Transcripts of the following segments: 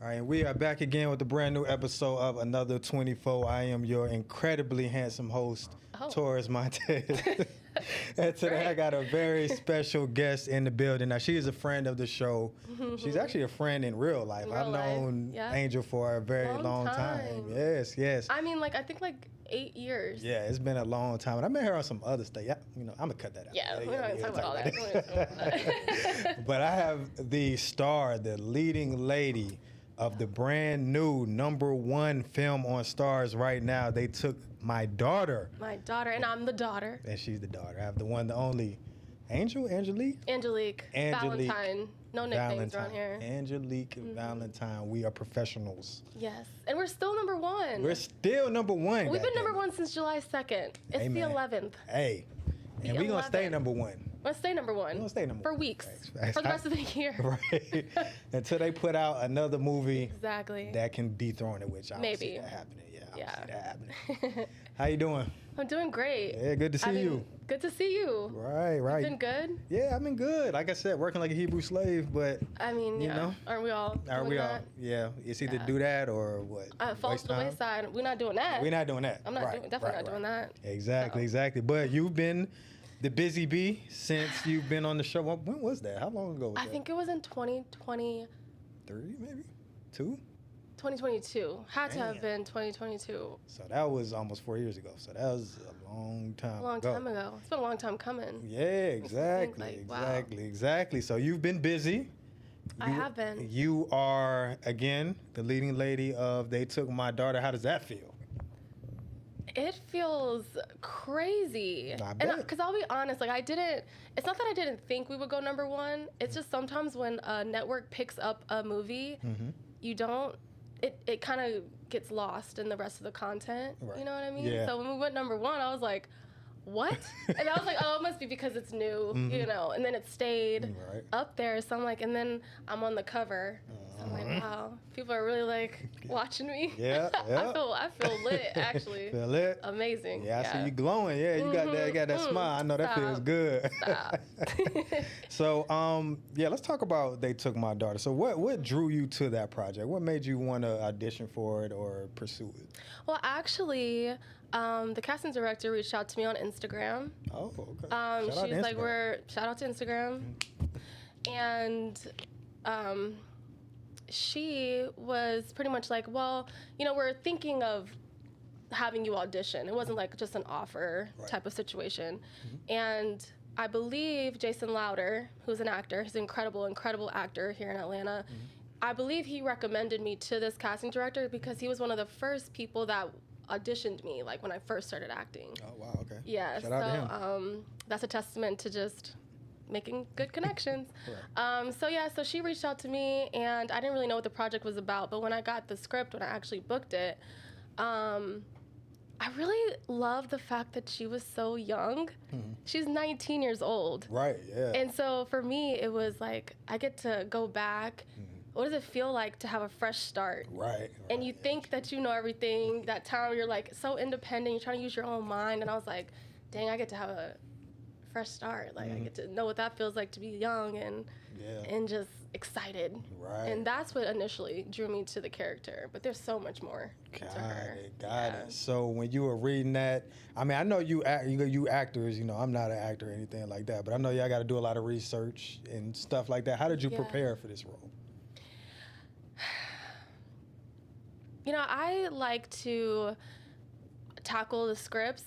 right, we are back again with a brand new episode of Another 24. I am your incredibly handsome host, Taurus Montez. And today I got a very special guest in the building. Now, she is a friend of the show. She's actually a friend in real life. I've known Angel for a very long time. Yes. I mean, I think 8 years. Yeah, it's been a long time. And I met her on some other stuff. Yeah, I'm going to cut that out. Yeah, we're not going to talk about all that. But I have the star, the leading lady of the brand new #1 film on STARZ right now. They took my daughter. My daughter, and I'm the daughter. And she's the daughter. I have the one, the only, Angelique Valentine. No nicknames around here. Angelique Valentine. We are professionals. Yes, and we're still #1. We're still #1. We've been #1 since July 2nd. It's the 11th. Hey, and we're going to stay #1. We're going to stay #1. We're going to stay #1. For weeks. For the rest of the year. Right. Until they put out another movie. Exactly. That can dethrone it, which I don't see that happening. I don't see that happening. How you doing? I'm doing great. Yeah, good to see you. Good to see you. Right. You been good? Yeah, I've been good. Like I said, working like a Hebrew slave, but I mean, you know, aren't we all? Yeah, it's either do that or what? Falls to the wayside. We're not doing that. We're not doing that. I'm not definitely not doing that. Exactly. But you've been the busy bee since you've been on the show. When was that? How long ago was that? I think it was in 2023, maybe? 2? 2022. Had to have been 2022. So that was almost 4 years ago. So that was a long time ago. It's been a long time coming. Yeah, exactly. So you've been busy. I have been. You are, again, the leading lady of They Took My Daughter. How does that feel? It feels crazy. I bet. Because I'll be honest, it's not that I didn't think we would go #1. It's just sometimes when a network picks up a movie, it kind of gets lost in the rest of the content. Right. You know what I mean? Yeah. So when we went #1, I was like, what? And I was like, oh, it must be because it's new, you know, and then it stayed up there. So I'm like, and then I'm on the cover. So I'm like, wow, people are really watching me. Yeah. I feel lit, actually. Feel lit? Amazing. Yeah, I see you glowing. Yeah, you got that smile. I know that feels good. Stop. So, let's talk about They Took My Daughter. So what drew you to that project? What made you want to audition for it or pursue it? Well, actually, the casting director reached out to me on Instagram. Oh, okay. Shout out to Instagram. And she was pretty much like, well, you know, we're thinking of having you audition. It wasn't just an offer type of situation. And I believe Jason Louder, who's an actor, he's an incredible actor here in Atlanta. I believe he recommended me to this casting director because he was one of the first people that auditioned me, when I first started acting. Oh, wow, okay. Yeah, Shout out to him. That's a testament to just making good connections. So she reached out to me, and I didn't really know what the project was about, but when I got the script, when I actually booked it, I really love the fact that she was so young. She's 19 years old. Right, yeah. And so for me, it was I get to go back. What does it feel like to have a fresh start? Right. And you think that you know everything. That time you're so independent, you're trying to use your own mind. And I was like, dang, I get to have a fresh start. I get to know what that feels like to be young and just excited. Right. And that's what initially drew me to the character. But there's so much more to her. Got it. So when you were reading that, I mean, I know you actors, I'm not an actor or anything like that, but I know y'all got to do a lot of research and stuff like that. How did you prepare for this role? I like to tackle the scripts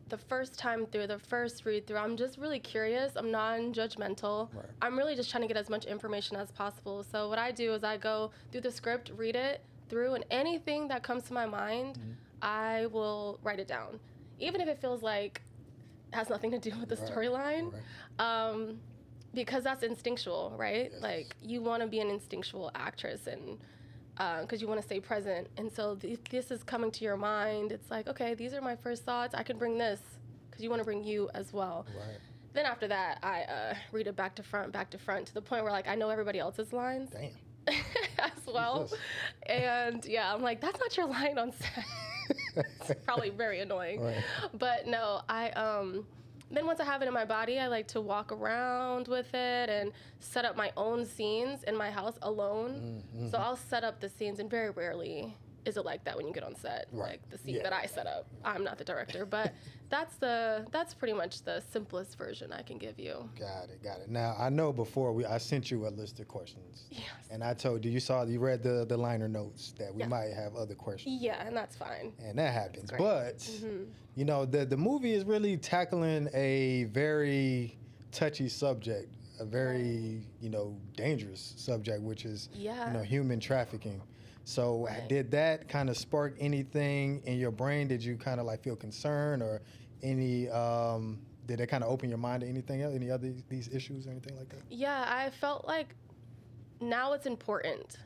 the first time through, the first read through. I'm just really curious. I'm non-judgmental. Right. I'm really just trying to get as much information as possible. So what I do is I go through the script, read it through, and anything that comes to my mind, I will write it down. Even if it feels like it has nothing to do with the storyline. Right. Because that's instinctual, right? Yes. You want to be an instinctual actress, and because you want to stay present. And so this is coming to your mind. It's okay, these are my first thoughts. I can bring this because you want to bring you as well. Right. Then after that, I read it back to front, to the point where I know everybody else's lines. Damn. As well. Jesus. And I'm that's not your line on set. It's probably very annoying. Right. But no, then once I have it in my body, I like to walk around with it and set up my own scenes in my house alone. So I'll set up the scenes, and very rarely is it like that when you get on set, like the scene that I set up. I'm not the director, but that's pretty much the simplest version I can give you. Got it. Now, I know before I sent you a list of questions. Yes. And I told you, you read the liner notes that we might have other questions. Yeah, and that's fine. And that happens. But, you know, the movie is really tackling a very touchy subject, a very, you know, dangerous subject, which is, you know, human trafficking. So did that kind of spark anything in your brain? Did you kind of like feel concerned, or any, did it kind of open your mind to anything else, any other these issues or anything like that? Yeah, I felt like now it's important,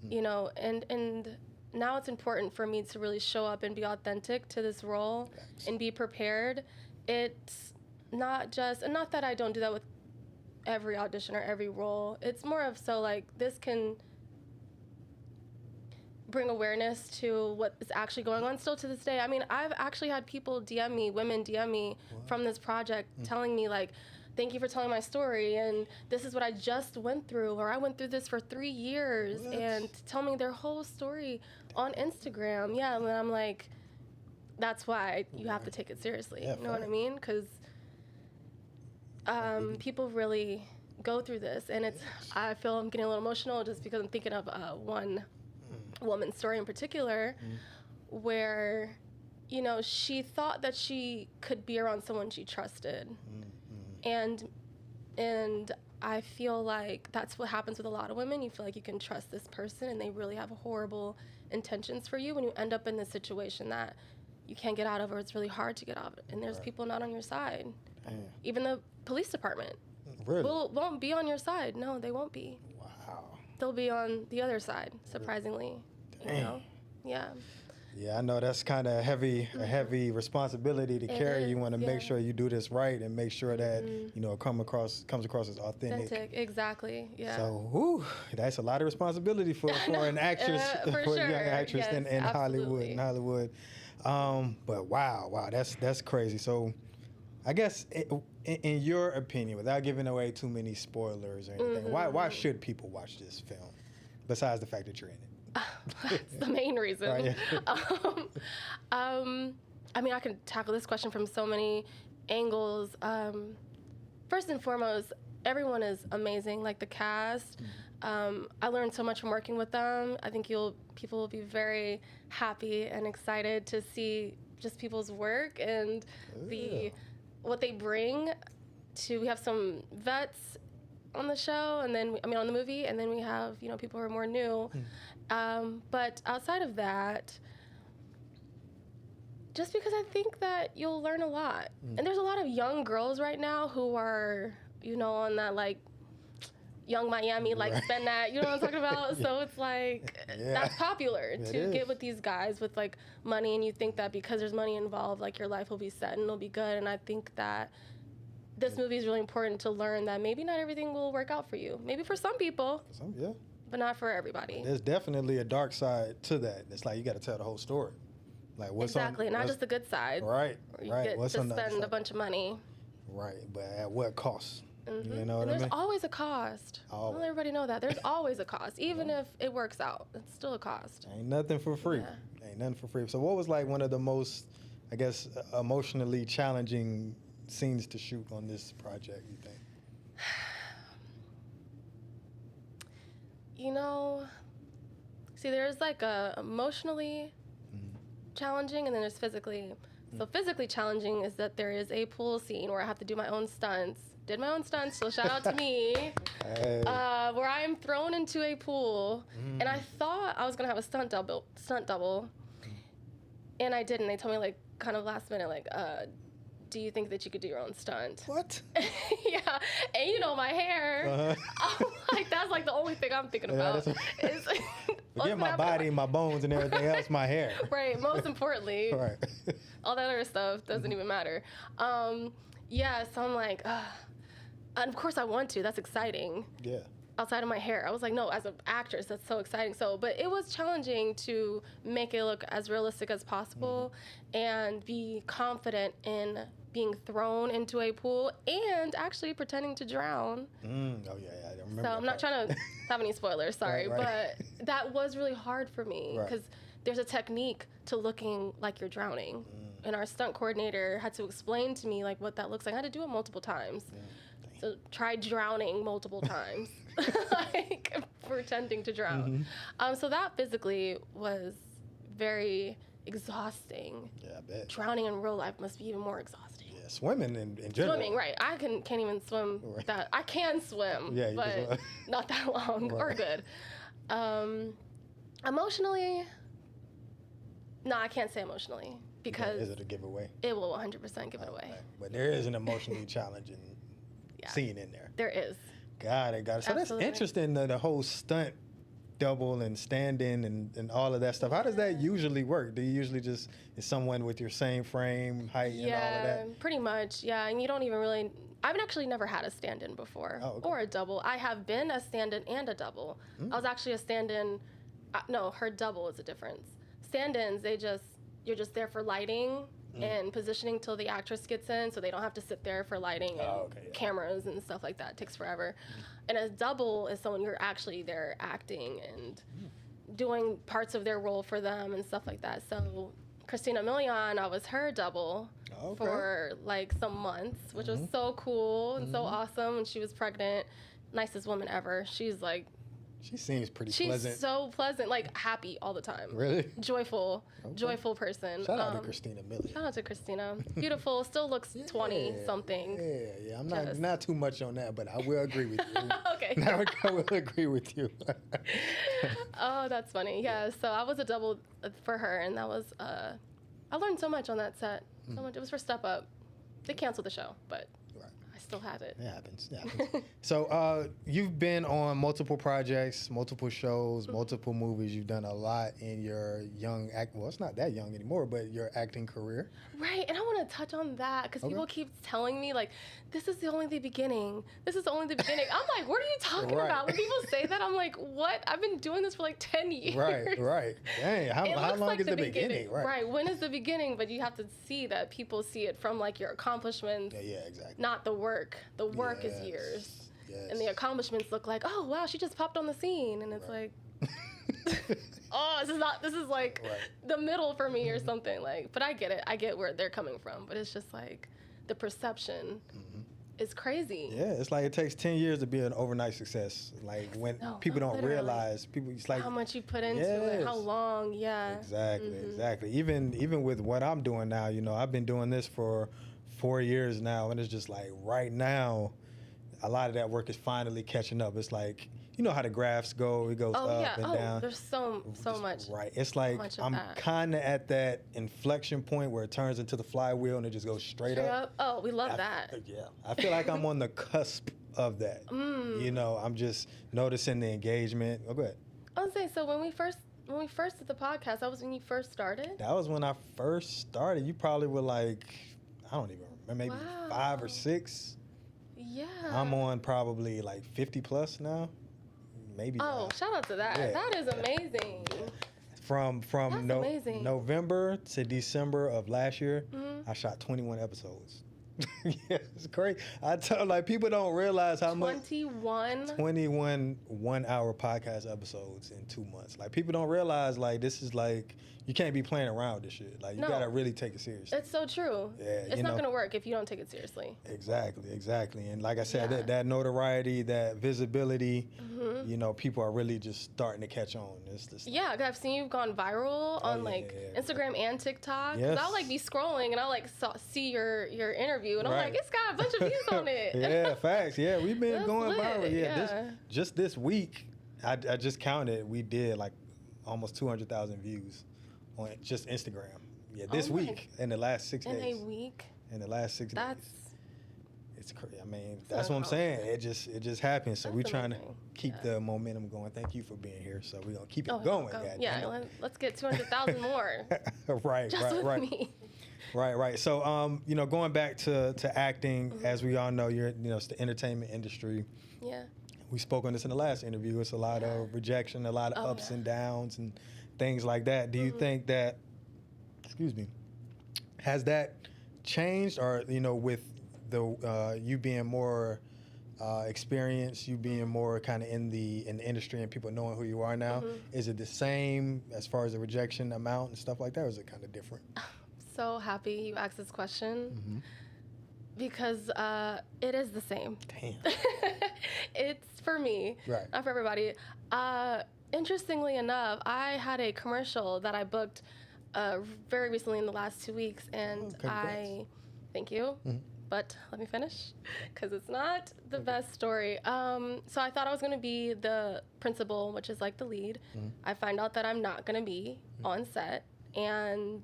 you know, and now it's important for me to really show up and be authentic to this role and be prepared. It's not just, and not that I don't do that with every audition or every role. It's more of so like this can bring awareness to what is actually going on still to this day. I mean, I've actually had people DM me, women DM me from this project telling me like, thank you for telling my story, and this is what I just went through, or I went through this for 3 years, and tell me their whole story on Instagram. Yeah, and I'm like, that's why you have to take it seriously. You know what I mean? Because people really go through this, and it's, I feel I'm getting a little emotional just because I'm thinking of one woman's story in particular, where, you know, she thought that she could be around someone she trusted. And I feel like that's what happens with a lot of women. You feel like you can trust this person, and they really have horrible intentions for you when you end up in this situation that you can't get out of, or it's really hard to get out of it. And there's people not on your side. Even the police department won't be on your side. No, they won't be. Wow. They'll be on the other side, surprisingly. You know? Yeah. Yeah, I know that's kind of a heavy responsibility to carry. You want to make sure you do this right and make sure that, you know, it comes across as authentic. Exactly, yeah. So, whew, that's a lot of responsibility for an actress, for a young actress in Hollywood. But wow, that's crazy. So, I guess in your opinion, without giving away too many spoilers or anything, why should people watch this film, besides the fact that you're in it? That's the main reason. Right, I mean, I can tackle this question from so many angles. First and foremost, everyone is amazing, like the cast. I learned so much from working with them. I think people will be very happy and excited to see just people's work and what they bring to. We have some vets on the show, and then on the movie, and then we have, you know, people who are more new. But outside of that, just because I think that you'll learn a lot. And there's a lot of young girls right now who are, you know, on that like Young Miami, like spend that, you know what I'm talking about? So it's like, that's popular to get with these guys with like money, and you think that because there's money involved, like your life will be set and it'll be good. And I think that this movie is really important to learn that maybe not everything will work out for you. Maybe for some people. But not for everybody. There's definitely a dark side to that. It's like you got to tell the whole story. Like what's not just the good side. Right. You get to spend a bunch of money. Right, but at what cost? You know what I mean? There's always a cost. Don't let everybody know that. There's always a cost. Even if it works out, it's still a cost. Ain't nothing for free. Ain't nothing for free. So what was like one of the most, I guess, emotionally challenging scenes to shoot on this project, you think? You know, see, there's like a emotionally challenging, and then there's physically. So physically challenging is that there is a pool scene where I have to do my own stunts. Did my own stunts, so shout out to me. Where I'm thrown into a pool, and I thought I was gonna have a stunt double, and I didn't. They told me like kind of last minute, like, do you think that you could do your own stunt? What? Yeah, and you know my hair. I'm like, that's like the only thing I'm thinking about. Is forget my body, my bones, and everything else. My hair. Right. Most importantly. Right. All that other stuff doesn't even matter. Yeah. So I'm like, and of course I want to. That's exciting. Yeah. outside of my hair. I was like, no, as an actress, that's so exciting. So, but it was challenging to make it look as realistic as possible and be confident in being thrown into a pool and actually pretending to drown. Oh, yeah, I remember. So I'm not trying to have any spoilers, sorry, right. but that was really hard for me because there's a technique to looking like you're drowning. And our stunt coordinator had to explain to me like what that looks like. I had to do it multiple times. So try drowning multiple times, like pretending to drown. So that physically was very exhausting. Yeah, I bet. Drowning in real life must be even more exhausting. Yeah, swimming in general. Swimming, right. I can't even swim that. I can swim, but not that long or good. Emotionally, no, I can't say emotionally because... Is it a giveaway? It will 100% give it away. But there is an emotionally challenging scene in there. There is. Got it. So Absolutely. That's interesting, the whole stunt double and stand-in and all of that stuff. How does that usually work? Do you usually just, is someone with your same frame, height, and all of that? Yeah, pretty much. Yeah, and you don't even really... I've actually never had a stand-in before or a double. I have been a stand-in and a double. I was actually a stand-in... no, her double is a difference. Stand-ins, you're just there for lighting and positioning till the actress gets in, so they don't have to sit there for lighting and cameras and stuff like that. It takes forever. And a double is someone you're actually there acting and doing parts of their role for them and stuff like that. So Christina Milian, I was her double for like some months, which was so cool and so awesome. And she was pregnant, nicest woman ever. She's like... She seems pretty pleasant. She's so pleasant, like happy all the time. Really? Joyful person. Shout out to Christina Milian. Shout out to Christina. Beautiful, still looks 20-something. Yeah. I'm not too much on that, but I will agree with you. Okay. I will agree with you. Oh, that's funny. Yeah, so I was a double for her, and that was, I learned so much on that set. So much. It was for Step Up. They canceled the show, but... still have it. It happens. So you've been on multiple projects, multiple shows, multiple movies. You've done a lot in your young well, it's not that young anymore, but your acting career. Right, and I want to touch on that because people keep telling me, like, this is only the beginning. This is only the beginning. I'm like, what are you talking about? When people say that, I'm like, what? I've been doing this for like 10 years. Right. Dang, how long is the beginning? Right, when is the beginning? But you have to see that people see it from like your accomplishments. Yeah, exactly. Not the work. The work is years. And the accomplishments look like, oh, wow, she just popped on the scene. And it's like, oh, this is like the middle for me or something. Like, but I get it. I get where they're coming from. But it's just like the perception is crazy. Yeah, it's like it takes 10 years to be an overnight success. Like when people don't realize, it's like how much you put into it, how long, Exactly. Even with what I'm doing now, I've been doing this for 4 years now, and it's just like right now, a lot of that work is finally catching up. It's like, you know how the graphs go, it goes up and down. There's so much. Right. It's like I'm kind of at that inflection point where it turns into the flywheel and it just goes straight up. Oh, we love that. Yeah. I feel like I'm on the cusp of that. I'm just noticing the engagement. Oh, go ahead. I was saying, so when we first did the podcast, that was when you first started? That was when I first started. You probably were like, I don't even remember, maybe 5 or 6. Yeah. I'm on probably like 50 plus now. Maybe. Oh, shout out to that. Yeah. That is amazing. From November to December of last year, I shot 21 episodes. Yeah, it's crazy. I tell people don't realize how 21 1-hour podcast episodes in 2 months. Like people don't realize this is like you can't be playing around with this shit. Like you gotta really take it seriously. It's so true. Yeah, it's not gonna work if you don't take it seriously. Exactly. And like I said, that notoriety, that visibility, people are really just starting to catch on. I've seen you've gone viral on Instagram and TikTok. Yes. I'll be scrolling and I'll see your interview and I'm like, it's got a bunch of views on it. Yeah, facts. Yeah, we've been going viral. Yeah, just this week, I just counted. We did almost 200,000 views on just Instagram. Yeah, this week in the last 6 days. In a week. In the last 6 days. It's crazy. I mean, that's what I'm saying. It just happens. So we're trying to keep the momentum going. Thank you for being here. So we're gonna keep it going. Let's get 200,000 more. Right. Me. Right. So going back to acting, as we all know, it's the entertainment industry. Yeah. we spoke on this in the last interview. It's a lot of rejection, a lot of ups and downs and things like that. Do you think that, has that changed, or, you know, with the you being more experienced, you being more kind of in the industry and people knowing who you are now, is it the same as far as the rejection amount and stuff like that, or is it kind of different? So happy you asked this question because it is the same. Damn. It's for me, not for everybody. Interestingly enough, I had a commercial that I booked very recently in the last 2 weeks, and thank you. But let me finish, because it's not the best story. So I thought I was going to be the principal, which is like the lead. I find out that I'm not going to be on set, and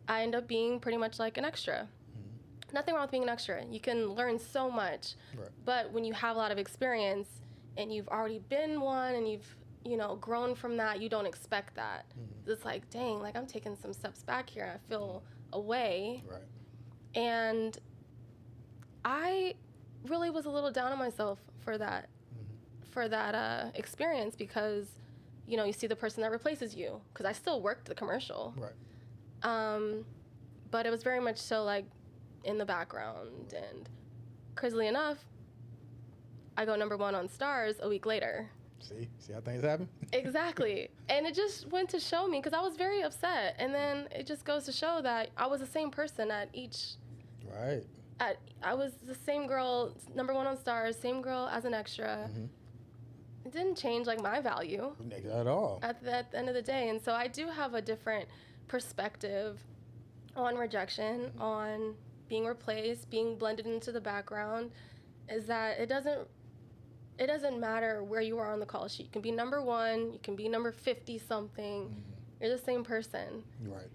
I end up being pretty much like an extra. Nothing wrong with being an extra. You can learn so much. But when you have a lot of experience and you've already been one and you've, you know, grown from that, you don't expect that. It's like, dang, like I'm taking some steps back here. I feel away. And I really was a little down on myself for that, experience, because, you know, you see the person that replaces you, because I still worked the commercial. But it was very much so like in the background, and crazily enough, I go #1 on STARZ a week later. See how things happen? Exactly. And it just went to show me, because I was very upset, and then it just goes to show that I was the same person at each. I was the same girl, #1 on STARZ, same girl as an extra. It didn't change like my value at all at the end of the day. And so I do have a different perspective on rejection, on being replaced, being blended into the background, is that it doesn't matter where you are on the call sheet. You can be #1, you can be number 50 something. You're the same person.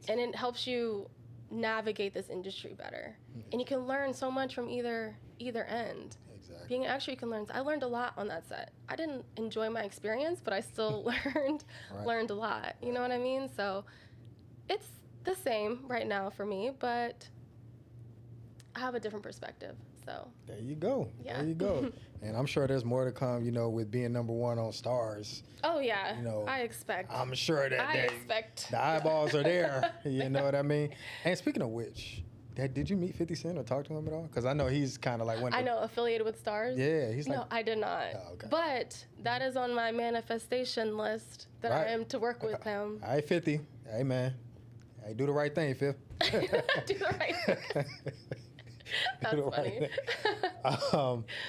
And it helps you navigate this industry better. And you can learn so much from either end. Being an extra, you can learn. I learned a lot on that set. I didn't enjoy my experience, but I still learned a lot. You know what I mean? So it's the same right now for me, but I have a different perspective. So there you go. There you go. And I'm sure there's more to come, you know, with being #1 on STARZ. Oh yeah, you know, I expect. I'm sure that the eyeballs are there. You know what I mean? And speaking of which, did you meet 50 Cent or talk to him at all? Because I know he's kind of like one. I know, affiliated with STARZ. Yeah, he's like. No, I did not. Oh, okay. But that is on my manifestation list that I am to work with him. All right, 50. Hey man, hey, do the right thing, Fifth. Do the right thing. That's funny.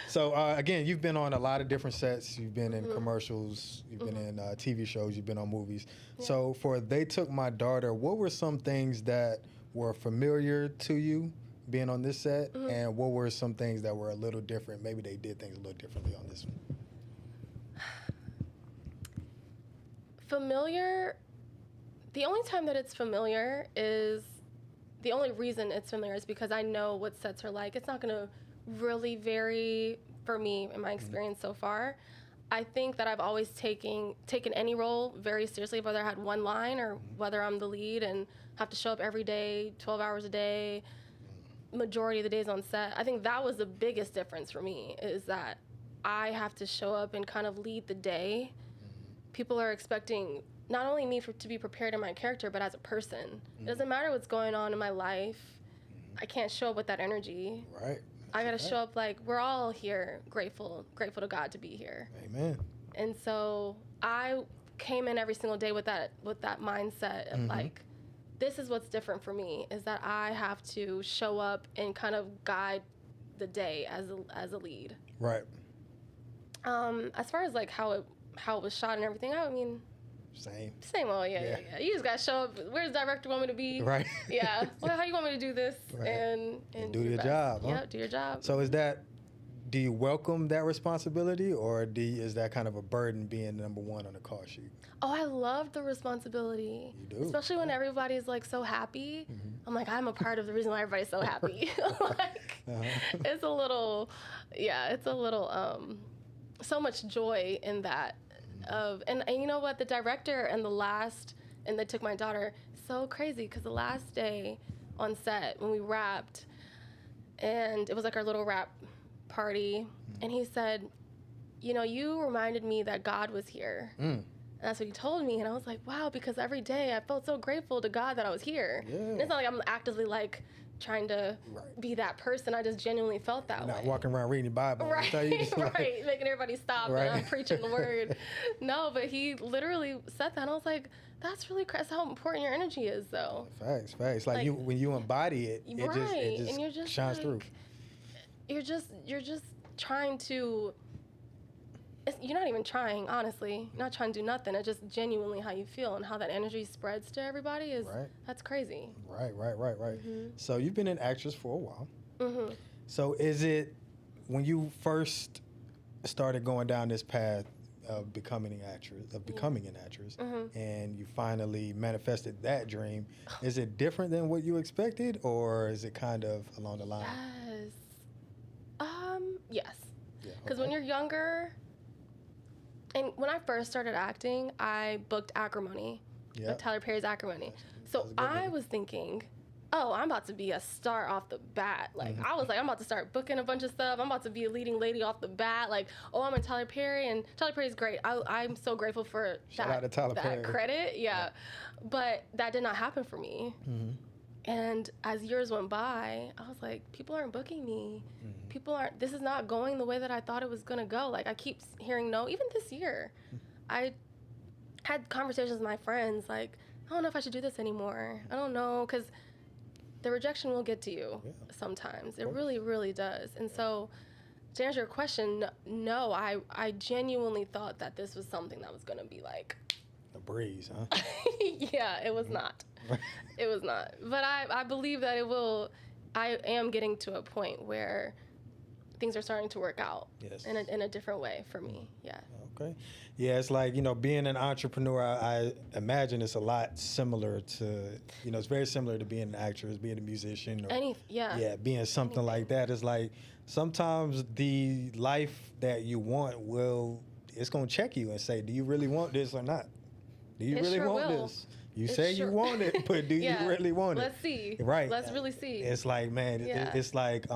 So again, you've been on a lot of different sets. You've been in commercials. You've been in TV shows. You've been on movies. So for They Took My Daughter, what were some things that were familiar to you being on this set, and what were some things that were a little different? Maybe they did things a little differently on this one. Familiar. The only time that it's familiar is. The only reason it's familiar is because I know what sets are like. It's not going to really vary for me in my experience so far. I think that I've always taken any role very seriously, whether I had one line or whether I'm the lead and have to show up every day, 12 hours a day, majority of the days on set. I think that was the biggest difference for me, is that I have to show up and kind of lead the day. People are expecting not only me to be prepared in my character, but as a person. It doesn't matter what's going on in my life. I can't show up with that energy. I gotta show up like we're all here, grateful to God to be here. Amen. And so I came in every single day with that mindset of like, this is what's different for me, is that I have to show up and kind of guide the day as a lead. As far as like how it was shot and everything, I mean. Same old, yeah. You just gotta show up. Where's the director want me to be? Yeah. Well, how you want me to do this? And do your job. Yeah, do your job. So do you welcome that responsibility, or is that kind of a burden being #1 on the call sheet? Oh, I love the responsibility. You do? Especially when everybody's like so happy. I'm like, I'm a part of the reason why everybody's so happy. It's a little, so much joy in that. And you know what, the director and They Took My Daughter, so crazy, because the last day on set when we wrapped, and it was like our little wrap party, and he said, you reminded me that God was here. And that's what he told me. And I was like, wow, because every day I felt so grateful to God that I was here. Yeah. And it's not like I'm actively like trying to be that person. I just genuinely felt that way. Not walking around reading the Bible. Right, right. Making everybody stop and I'm preaching the word. No, but he literally said that. And I was like, that's really crazy. That's how important your energy is, though. Facts. Like when you embody it, it just shines through. You're just trying to. You're not even trying, honestly. You're not trying to do nothing. It's just genuinely how you feel, and how that energy spreads to everybody is that's crazy. Right. So you've been an actress for a while. So is it when you first started going down this path of becoming an actress, and you finally manifested that dream, is it different than what you expected, or is it kind of along the line? Yes. Because when you're younger. And when I first started acting, I booked Acrimony, Tyler Perry's Acrimony. So I was thinking, oh, I'm about to be a star off the bat. Like, I was like, I'm about to start booking a bunch of stuff. I'm about to be a leading lady off the bat. Like, oh, I'm in Tyler Perry, and Tyler Perry's great. I'm so grateful for that credit. Yeah. But that did not happen for me. And as years went by, I was like, people aren't booking me. This is not going the way that I thought it was going to go. Like, I keep hearing no. Even this year, I had conversations with my friends, like, I don't know if I should do this anymore. I don't know, because the rejection will get to you sometimes. It really, really does. And so, to answer your question, no, I genuinely thought that this was something that was going to be like... a breeze, huh? Yeah, it was not. It was not. But I believe that it will... I am getting to a point where things are starting to work out in a different way for me. Yeah. Okay. Yeah, it's like, being an entrepreneur, I imagine it's a lot similar to, it's very similar to being an actress, being a musician. Or, being something like that. It's like sometimes the life that you want it's going to check you and say, do you really want this or not? Do you really want this? You say you want it, but do you really want it? Let's see. Right. Let's really see. It's like, man, it's like,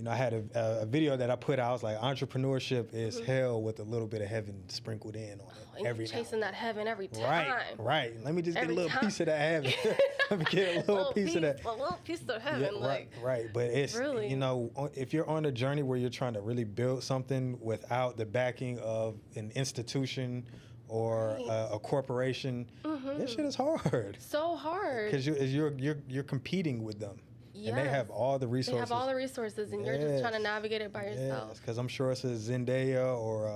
I had a video that I put out. I was like, entrepreneurship is hell with a little bit of heaven sprinkled in on it. Every chasing that heaven every time. Right. Let me just get a little piece of that heaven. Let me get a little piece of that. A little piece of heaven. Right. But it's, really, if you're on a journey where you're trying to really build something without the backing of an institution or a corporation, that shit is hard. So hard. Because you're competing with them. Yes. And they have all the resources. They have all the resources, and you're just trying to navigate it by yourself. Because I'm sure it's a Zendaya or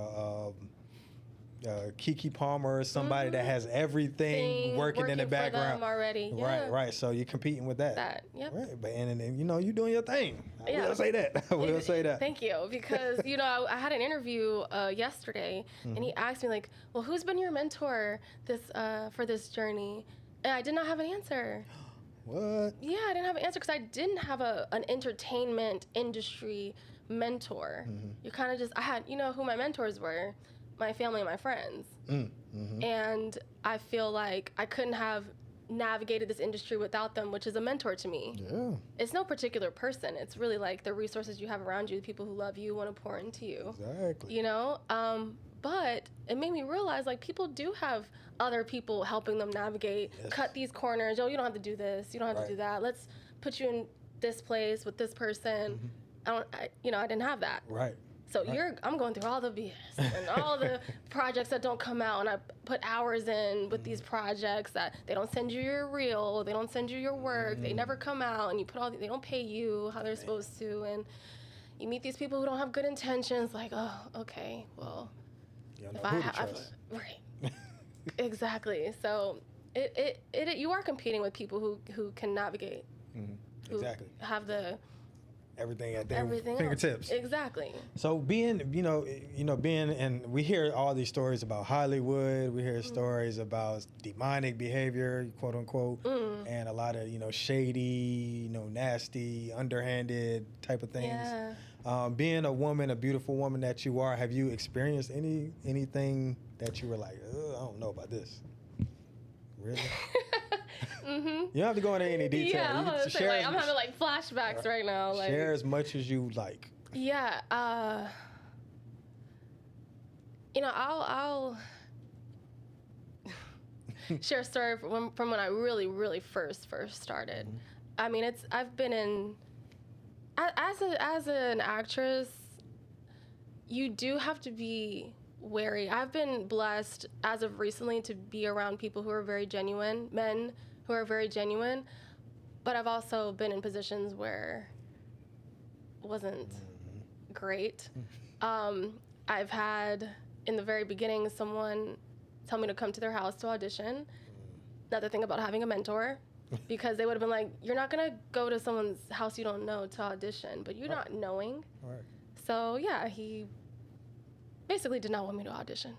a Keke Palmer or somebody that has everything working in the background. For them already. Yeah. Right. So you're competing with that. Yep. Right. But and you're doing your thing. I will say that. I will say that. Thank you. Because I had an interview yesterday, and he asked me like, well, who's been your mentor for this journey? And I did not have an answer. What? Yeah, I didn't have an answer because I didn't have an entertainment industry mentor. You kind of just, I had, who my mentors were, my family and my friends. And I feel like I couldn't have navigated this industry without them, which is a mentor to me. Yeah. It's no particular person. It's really like the resources you have around you, the people who love you, want to pour into you. Exactly. But it made me realize, like, people do have other people helping them navigate, cut these corners. Oh, you don't have to do this. You don't have to do that. Let's put you in this place with this person. I didn't have that. Right. So I'm going through all the BS and all the projects that don't come out, and I put hours in with these projects that they don't send you your reel, they don't send you your work, they never come out, and you put they don't pay you how they're supposed to, and you meet these people who don't have good intentions. Like, oh, okay, well. If I have, right, exactly. So you are competing with people who can navigate, who have the everything at their fingertips. Exactly. So being, and we hear all these stories about Hollywood. We hear stories about demonic behavior, quote unquote, and a lot of shady, nasty, underhanded type of things. Yeah. Being a woman, a beautiful woman that you are, have you experienced anything that you were like, I don't know about this? Really? You don't have to go into any detail. Yeah, I'm having like flashbacks right now. Like, share as much as you like. Yeah. I'll share a story from when I really first started. Mm-hmm. I mean, I've been in as an actress, you do have to be wary. I've been blessed as of recently to be around people who are very genuine, men who are very genuine, but I've also been in positions where it wasn't great. I've had, in the very beginning, someone tell me to come to their house to audition. Another thing about having a mentor, because they would have been like, you're not going to go to someone's house you don't know to audition, but you're not knowing. Right. So, yeah, he basically did not want me to audition.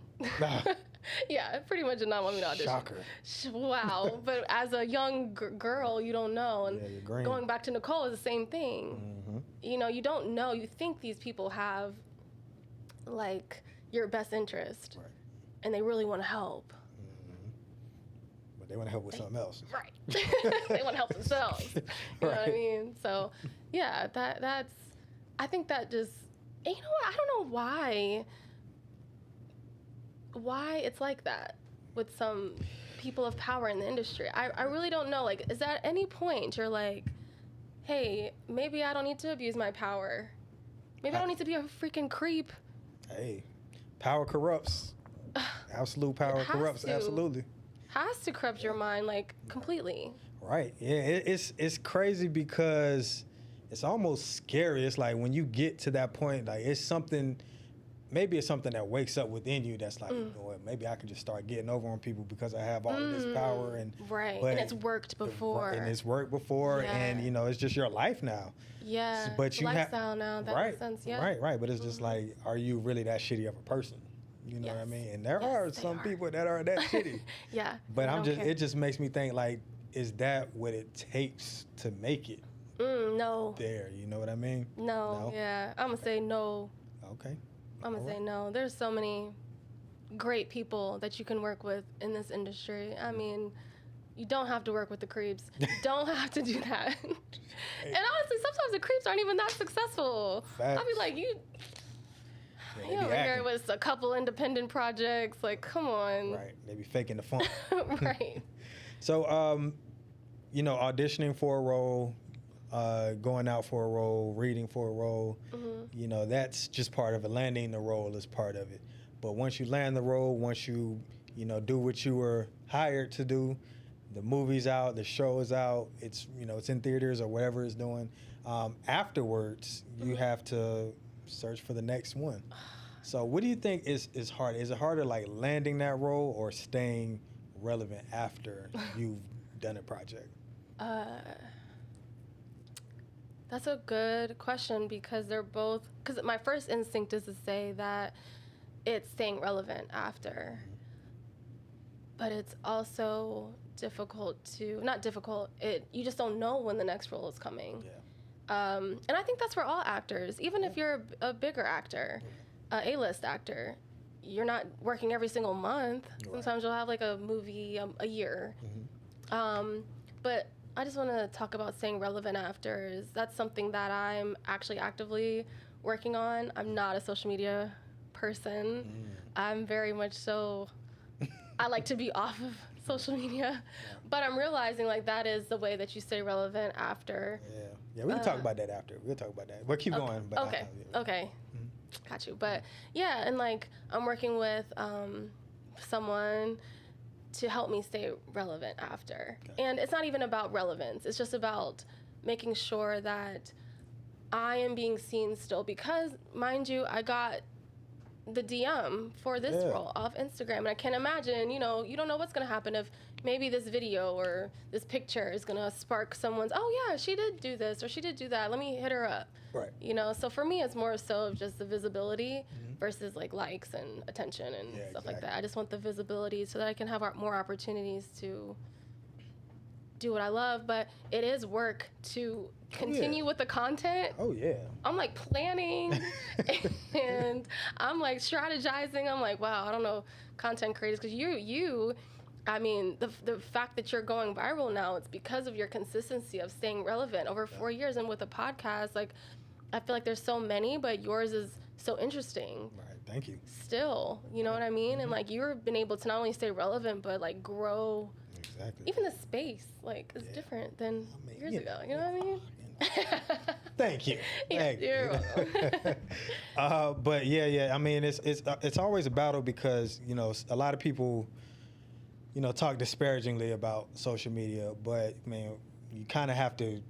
Yeah, pretty much did not want me to audition. Shocker. Wow. But as a young girl, you don't know. And you're going back to Nicole is the same thing. Mm-hmm. You don't know. You think these people have, like, your best interest. Right. And they really want to help. They want to help with something else. Right. They want to help themselves. You know what I mean? So, yeah, that's, I think that just, and you know what? I don't know why it's like that with some people of power in the industry. I really don't know. Like, is at any point you're like, hey, maybe I don't need to abuse my power. Maybe I don't need to be a freaking creep. Hey, power corrupts. Absolute power corrupts. Absolutely. Has to corrupt your mind, like, completely. Right. Yeah, it's crazy because it's almost scary. It's like when you get to that point, like, it's something that wakes up within you that's like, you know what, maybe I can just start getting over on people because I have all of this power. And right. And it's worked before. And, you know, it's just your life now. Yeah. But you lifestyle now. That makes sense. Yeah. Right. But it's just like, are you really that shitty of a person? You know what I mean? And there are some people that are that shitty. Yeah. But it just makes me think, like, is that what it takes to make it? No. There, you know what I mean? No. Yeah. I'm going to say no. Okay. I'm going to say no. There's so many great people that you can work with in this industry. I mean, you don't have to work with the creeps. You don't have to do that. And honestly, sometimes the creeps aren't even that successful. Facts. I'll be like, you over here with a couple independent projects, like, come on. Right, they be faking the funk. Right. So, you know, auditioning for a role, going out for a role, reading for a role, you know, that's just part of it. Landing the role is part of it. But once you land the role, once you know, do what you were hired to do, the movie's out, the show is out, it's, you know, it's in theaters or whatever it's doing. Afterwards, you have to search for the next one. So what do you think is harder? Is it harder, like, landing that role or staying relevant after you've done a project? That's a good question because because my first instinct is to say that it's staying relevant after. But it's also you just don't know when the next role is coming. Yeah. And I think that's for all actors. Even if you're a bigger actor, A-list actor, you're not working every single month. Right. Sometimes you'll have, like, a movie a year. But I just want to talk about staying relevant after. That's something that I'm actually actively working on. I'm not a social media person. I'm very much so, I like to be off of social media. But I'm realizing, like, that is the way that you stay relevant after. Yeah, we can talk about that after. We'll talk about that. But keep going. But okay. Got you. But, yeah, and, like, I'm working with someone to help me stay relevant after. Okay. And it's not even about relevance. It's just about making sure that I am being seen still because, mind you, I got the DM for this role off Instagram. And I can imagine, you know, you don't know what's going to happen if maybe this video or this picture is going to spark someone's, oh, yeah, she did do this or she did do that. Let me hit her up. Right. You know, so for me, it's more so of just the visibility versus, like, likes and attention and stuff like that. I just want the visibility so that I can have more opportunities to do what I love. But it is work to continue with the content. Oh, yeah. I'm, like, planning and I'm, like, strategizing. I'm like, wow, I don't know, content creators, because I mean, the fact that you're going viral now, it's because of your consistency of staying relevant over 4 years. And with a podcast, like, I feel like there's so many, but yours is so interesting Thank you. Still, you know what I mean? And like you've been able to not only stay relevant, but like grow. Exactly. Even the space, like, is different than years ago. You know what I mean? Thank you. Thank you. You're welcome. But yeah. I mean, it's always a battle because a lot of people, talk disparagingly about social media, but man, you kind of have to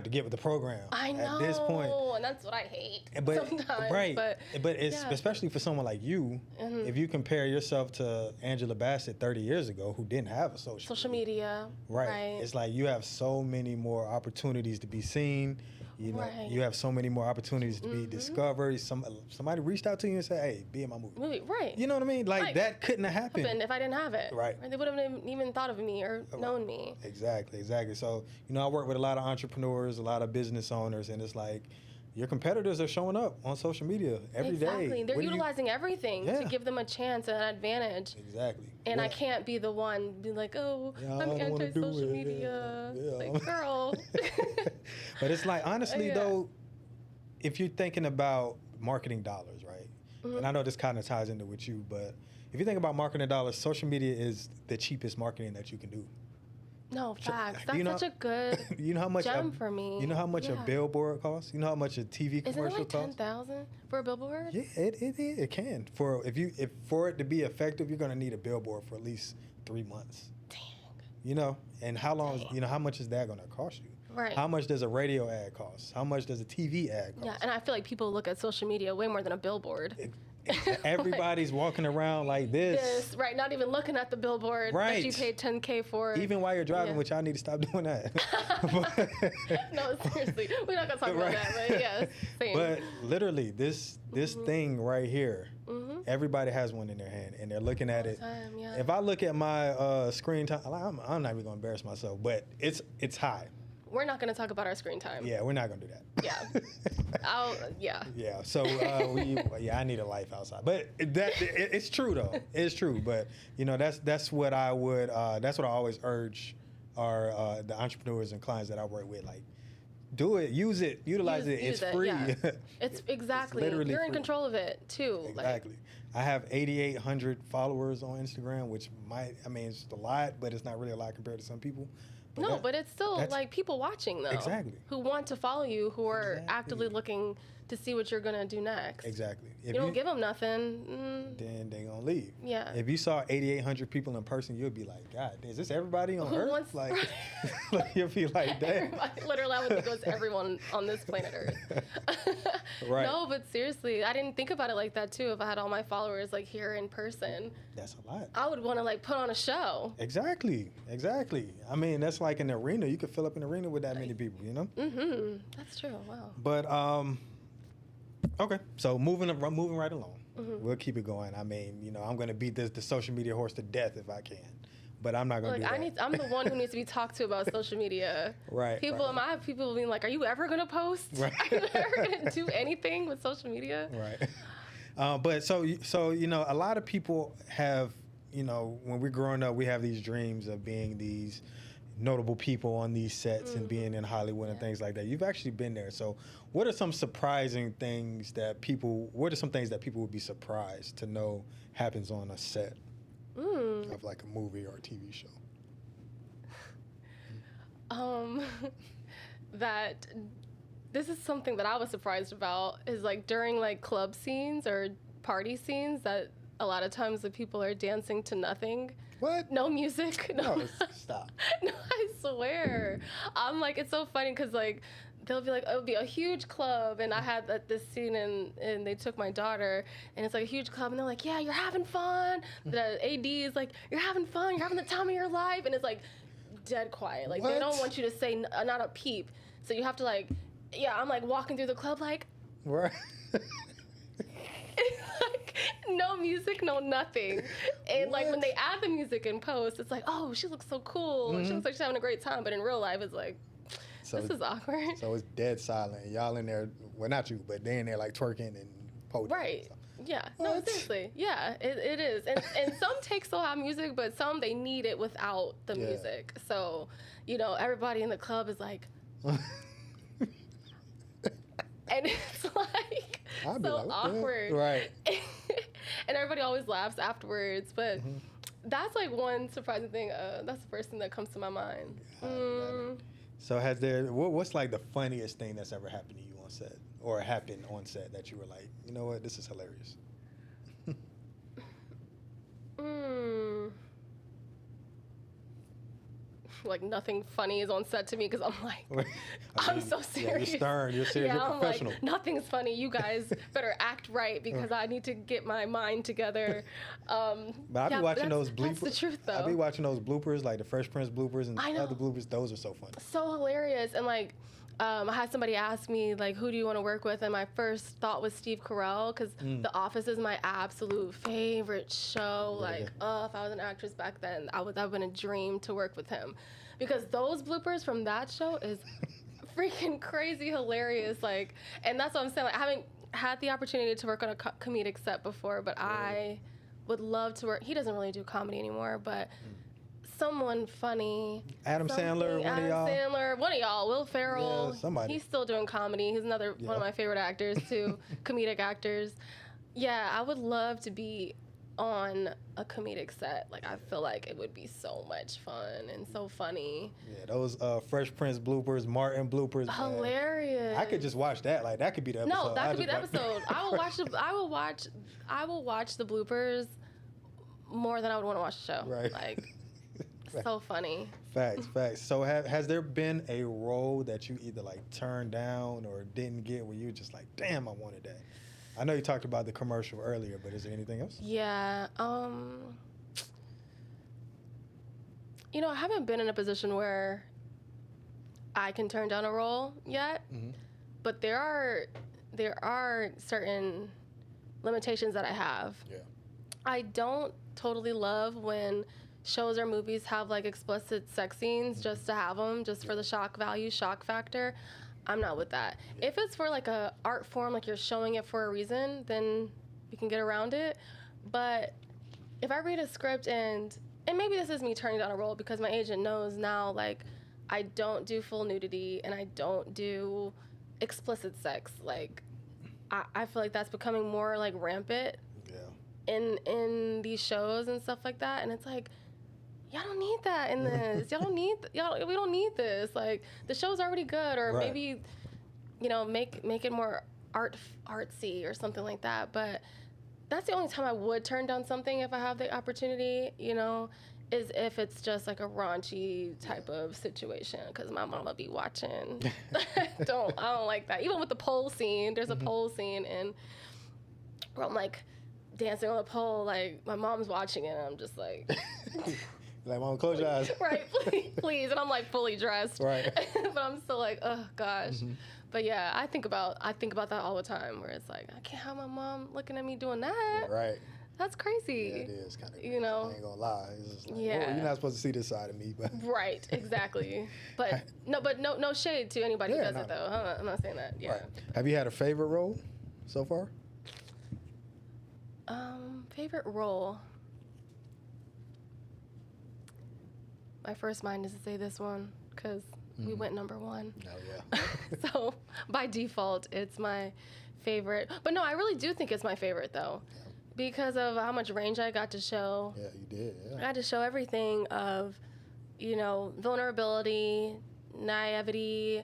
get with the program. I know. At this point, and that's what I hate sometimes. Right. But it's especially for someone like you, if you compare yourself to Angela Bassett 30 years ago, who didn't have a social media. Right. It's like you have so many more opportunities to be seen. You have so many more opportunities to be discovered. Somebody reached out to you and said, "Hey, be in my movie." Right. You know what I mean? Like that couldn't have happened if I didn't have it. Right. They wouldn't have even thought of me or known me. Exactly. So, I work with a lot of entrepreneurs, a lot of business owners, and it's like your competitors are showing up on social media every day. Exactly. They're utilizing everything to give them a chance and an advantage. Exactly. And I can't be the one being like, I'm anti-social media. Like, girl. But it's like, honestly, though, if you're thinking about marketing dollars, right? And I know this kind of ties into with you, but if you think about marketing dollars, social media is the cheapest marketing that you can do. No, facts. That's such a good gem for me. You know how much a billboard costs? You know how much a TV commercial costs? Isn't it like $10,000 for a billboard? Yeah, it can. For it to be effective, you're gonna need a billboard for at least 3 months. Dang. And how long? How much is that gonna cost you? Right. How much does a radio ad cost? How much does a TV ad cost? Yeah, and I feel like people look at social media way more than a billboard. Everybody's walking around like this. Right, not even looking at the billboard that you paid $10K for. Even while you're driving, which I need to stop doing that. No, seriously. We're not going to talk about that, but yeah, same. But literally, this thing right here, everybody has one in their hand, and they're looking at it. If I look at my screen time, I'm not even going to embarrass myself, but it's high. We're not going to talk about our screen time. Yeah, we're not going to do that. Yeah. Yeah, so I need a life outside. But it's true, though. It's true. But, that's what I would, that's what I always urge the entrepreneurs and clients that I work with. Like, do it, use it, utilize it. It's free. Yeah. It's exactly. It's literally You're in free. Control of it, too. Exactly. I have 8,800 followers on Instagram, which it's a lot, but it's not really a lot compared to some people. But it's still like people watching, though. Exactly. Who want to follow you, who are actively looking to see what you're going to do next. Exactly. If you don't give them nothing, then they're going to leave. Yeah. If you saw 8,800 people in person, you'll be like, God, is this everybody on Earth? Like, you'll be like, damn. Literally, I would think it was everyone on this planet Earth. Right. No, but seriously, I didn't think about it like that, too. If I had all my followers, like, here in person. That's a lot. I would want to, like, put on a show. Exactly. I mean, that's like an arena. You could fill up an arena with that many people, Mm-hmm. That's true. Wow. But, okay, so moving right along. We'll keep it going. I mean, I'm going to beat the social media horse to death if I can, but I'm not going to do that. I'm the one who needs to be talked to about social media. Right. I have people being like, "Are you ever going to post? Right. Are you ever going to do anything with social media?" Right. But so a lot of people have, when we're growing up, we have these dreams of being these notable people on these sets and being in Hollywood and things like that. You've actually been there. So what are some things that people would be surprised to know happens on a set of like a movie or a TV show? That this is something that I was surprised about is like during like club scenes or party scenes that a lot of times the people are dancing to nothing. What? No music. No, stop. No, I swear. I'm like, it's so funny because like they'll be like, it'll be a huge club, and I had this scene and they took my daughter, and it's like a huge club, and they're like, yeah, you're having fun. The AD is like, you're having fun, you're having the time of your life, and it's like dead quiet. Like they don't want you to say not a peep, so you have to like, I'm like walking through the club like, right. Like, no music, no nothing. And like when they add the music in post, it's like, oh, she looks so cool. She looks like she's having a great time. But in real life, it's like, this is awkward. So it's dead silent. Y'all in there, well, not you, but they in there like twerking and poetry. Right. Yeah. What? No, seriously. Yeah, it is. And some takes still have music, but some they need it without the music. So, everybody in the club is like, and it's like so awkward. Right. And everybody always laughs afterwards. But that's like one surprising thing. That's the first thing that comes to my mind. So what's like the funniest thing that's ever happened to you on set, or happened on set that you were like, you know what, this is hilarious? Like nothing funny is on set to me because I'm like, I'm so serious. You're stern. You're serious. You're professional. Like, nothing's funny. You guys better act right because I need to get my mind together. But I be watching those bloopers. That's the truth, though. I be watching those bloopers, like the Fresh Prince bloopers and other bloopers. Those are so funny. So hilarious. And like, I had somebody ask me, like, who do you want to work with? And my first thought was Steve Carell, because The Office is my absolute favorite show. Like, if I was an actress back then, that would have been a dream to work with him. Because those bloopers from that show is freaking crazy hilarious. Like, and that's what I'm saying. Like, I haven't had the opportunity to work on a comedic set before, but I would love to work. He doesn't really do comedy anymore, but someone funny. Adam Sandler, one of y'all, Will Ferrell. Yeah, somebody. He's still doing comedy. He's another one of my favorite actors too, comedic actors. Yeah, I would love to be on a comedic set. Like, I feel like it would be so much fun and so funny. Yeah, those Fresh Prince bloopers, Martin bloopers. Hilarious. Man. I could just watch that. Like, that could be the episode. No, that could be the episode. I will watch the bloopers more than I would want to watch the show. Right. Like, so funny. Facts. So has there been a role that you either like turned down or didn't get where you were just like, damn, I wanted that? I know you talked about the commercial earlier, but is there anything else? Yeah. You know, I haven't been in a position where I can turn down a role yet, but there are certain limitations that I have. Yeah. I don't totally love when shows or movies have like explicit sex scenes just to have them, just for the shock value, shock factor. I'm not with that. If it's for like a art form, like you're showing it for a reason, then we can get around it. But if I read a script and maybe this is me turning down a role because my agent knows now, like, I don't do full nudity and I don't do explicit sex. Like, I feel like that's becoming more like rampant in these shows and stuff like that. And it's like, y'all don't need that in this. We don't need this. Like, the show's already good, or maybe, you know, make it more artsy or something like that. But that's the only time I would turn down something if I have the opportunity, you know, is if it's just like a raunchy type of situation, because my mama be watching. I don't like that. Even with the pole scene, there's a pole scene where I'm like dancing on the pole, like my mom's watching it, and I'm just like. Like, Mom, close your eyes. Right, please. And I'm like fully dressed. Right. But I'm still like, oh gosh. But yeah, I think about that all the time, where it's like, I can't have my mom looking at me doing that. Yeah, right. That's crazy. Yeah, it is kind of. You know. I ain't gonna lie. It's just like, well, you're not supposed to see this side of me, but. Right. Exactly. But no shade to anybody who does it though. I'm not saying that. Yeah. Right. Have you had a favorite role so far? Favorite role. My first mind is to say this one because we went number one. Oh, yeah. So by default, it's my favorite. But no, I really do think it's my favorite, though, because of how much range I got to show. Yeah, you did. Yeah. I got to show everything of, you know, vulnerability, naivety,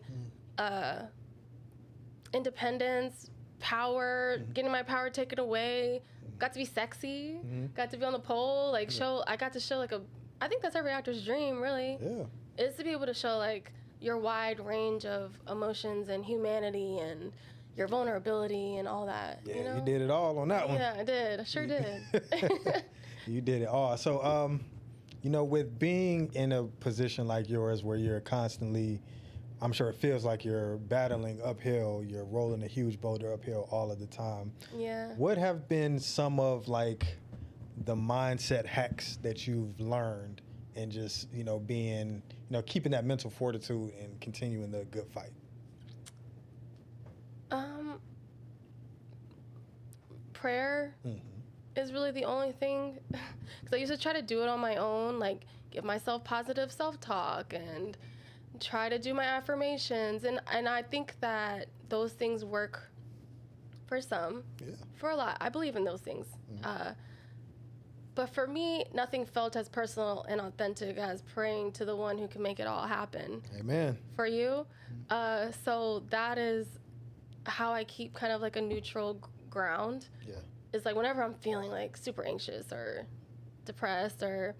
independence, power, getting my power taken away. Got to be sexy. Got to be on the pole. Like, I got to show, like, I think that's every actor's dream, really. Yeah. Is to be able to show, like, your wide range of emotions and humanity and your vulnerability and all that. Yeah, you know? you did it all on that one. Yeah, I did. I sure did. You did it all. So, you know, with being in a position like yours where you're constantly, I'm sure it feels like you're battling uphill, you're rolling a huge boulder uphill all of the time. Yeah. What have been some of, like, the mindset hacks that you've learned and just, you know, being, you know, keeping that mental fortitude and continuing the good fight? Prayer is really the only thing, because I used to try to do it on my own, like give myself positive self-talk and try to do my affirmations, and I think that those things work For some. Yeah. For a lot. I believe in those things. But for me, nothing felt as personal and authentic as praying to the one who can make it all happen. Amen. For you. So that is how I keep kind of like a neutral ground. Yeah. It's like whenever I'm feeling like super anxious or depressed or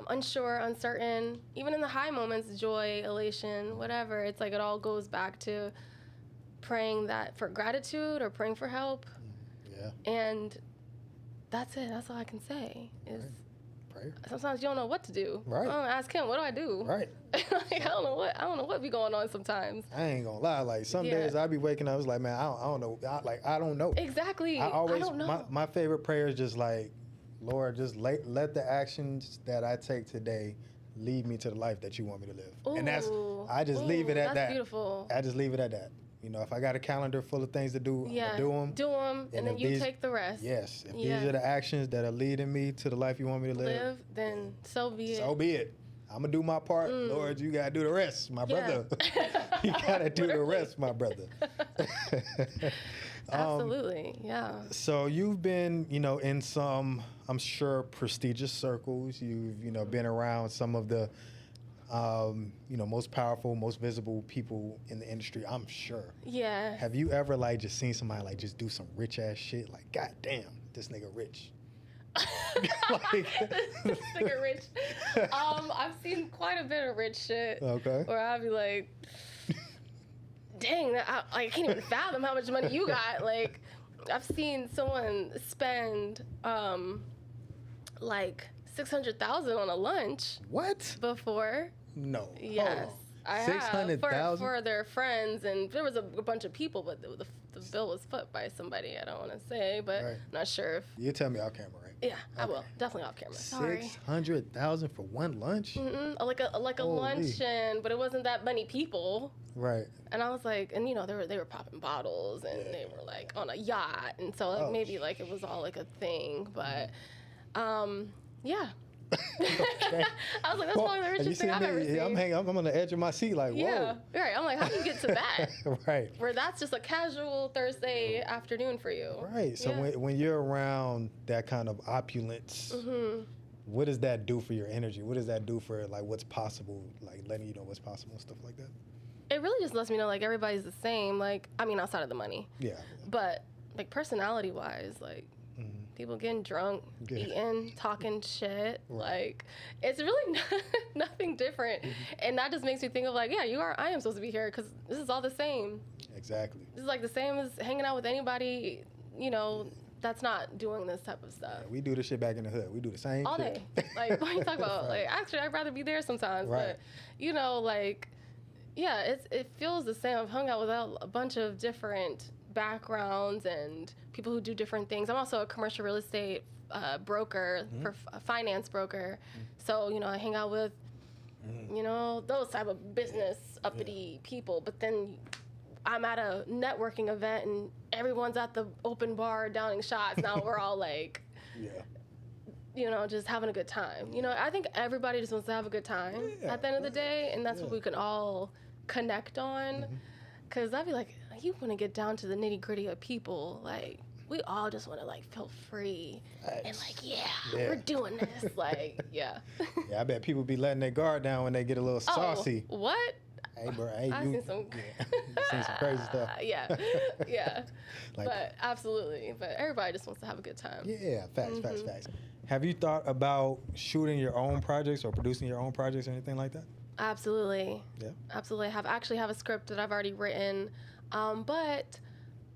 unsure, uncertain, even in the high moments, joy, elation, whatever, it's like it all goes back to praying that for gratitude or praying for help. Yeah. And that's it. That's all I can say is prayer. Sometimes you don't know what to do. Right. I ask him, what do I do? Right. Like, I don't know what be going on sometimes. I ain't gonna lie. Like some days I be waking up, it's like, man, I don't know. I don't know. Exactly. I don't know. My favorite prayer is just like, Lord, just let the actions that I take today lead me to the life that you want me to live. Ooh. And I just leave it at that. That's beautiful. I just leave it at that. You know, if I got a calendar full of things to do, I'm gonna do them. Do them, and then you take the rest. Yes. If these are the actions that are leading me to the life you want me to live, then so be it. So be it. I'm gonna do my part. Lord, you gotta do the rest, my brother. You gotta do the rest, my brother. Absolutely, yeah. So you've been, in some, I'm sure, prestigious circles. You've, been around some of the most powerful, most visible people in the industry, I'm sure. Yeah. Have you ever just seen somebody just do some rich ass shit? Like, God damn, this nigga rich. This nigga rich. I've seen quite a bit of rich shit. Okay. Where I'll be like, dang, I can't even fathom how much money you got. Like, I've seen someone spend $600,000 on a lunch. What? Before. No. Yes. I have for their friends, and there was a bunch of people, but the bill was foot by somebody I don't want to say, but I'm not sure if... You tell me off camera, right? Yeah, okay. I will. Definitely off camera. Sorry. $600,000 for one lunch? Mm-mm. Like a luncheon, but it wasn't that many people. Right. And I was like, and they were popping bottles, and they were on a yacht, and so maybe it was all a thing, but yeah. Okay. I was like, that's probably the richest thing I've ever seen. I'm on the edge of my seat whoa. Yeah, right. I'm like, how do you get to that? Right. Where that's just a casual Thursday afternoon for you. Right. So when you're around that kind of opulence, what does that do for your energy? What does that do for what's possible, letting you know what's possible and stuff like that? It really just lets me know everybody's the same. Outside of the money. Yeah. But personality-wise, people getting drunk, eating, talking shit. Right. It's really nothing different. And that just makes me think of I am supposed to be here because this is all the same. Exactly. This is the same as hanging out with anybody, that's not doing this type of stuff. Yeah, we do this shit back in the hood. We do the same all shit. Day. What are you talking about? Right. Actually, I'd rather be there sometimes. Right. But, it feels the same. I've hung out with a bunch of different backgrounds and people who do different things. I'm also a commercial real estate broker, a finance broker. So, I hang out with, those type of business uppity people. But then I'm at a networking event and everyone's at the open bar downing shots. Now we're all just having a good time. I think everybody just wants to have a good time at the end of the day. And that's what we can all connect on. Because I'd be like, you want to get down to the nitty gritty of people. We all just want to feel free and we're doing this. Yeah, I bet people be letting their guard down when they get a little saucy. What? Hey, bro, I've seen some crazy stuff. Yeah. But absolutely. But everybody just wants to have a good time. Yeah, facts. Have you thought about shooting your own projects or producing your own projects or anything like that? Absolutely. Yeah. Absolutely. I actually have a script that I've already written, but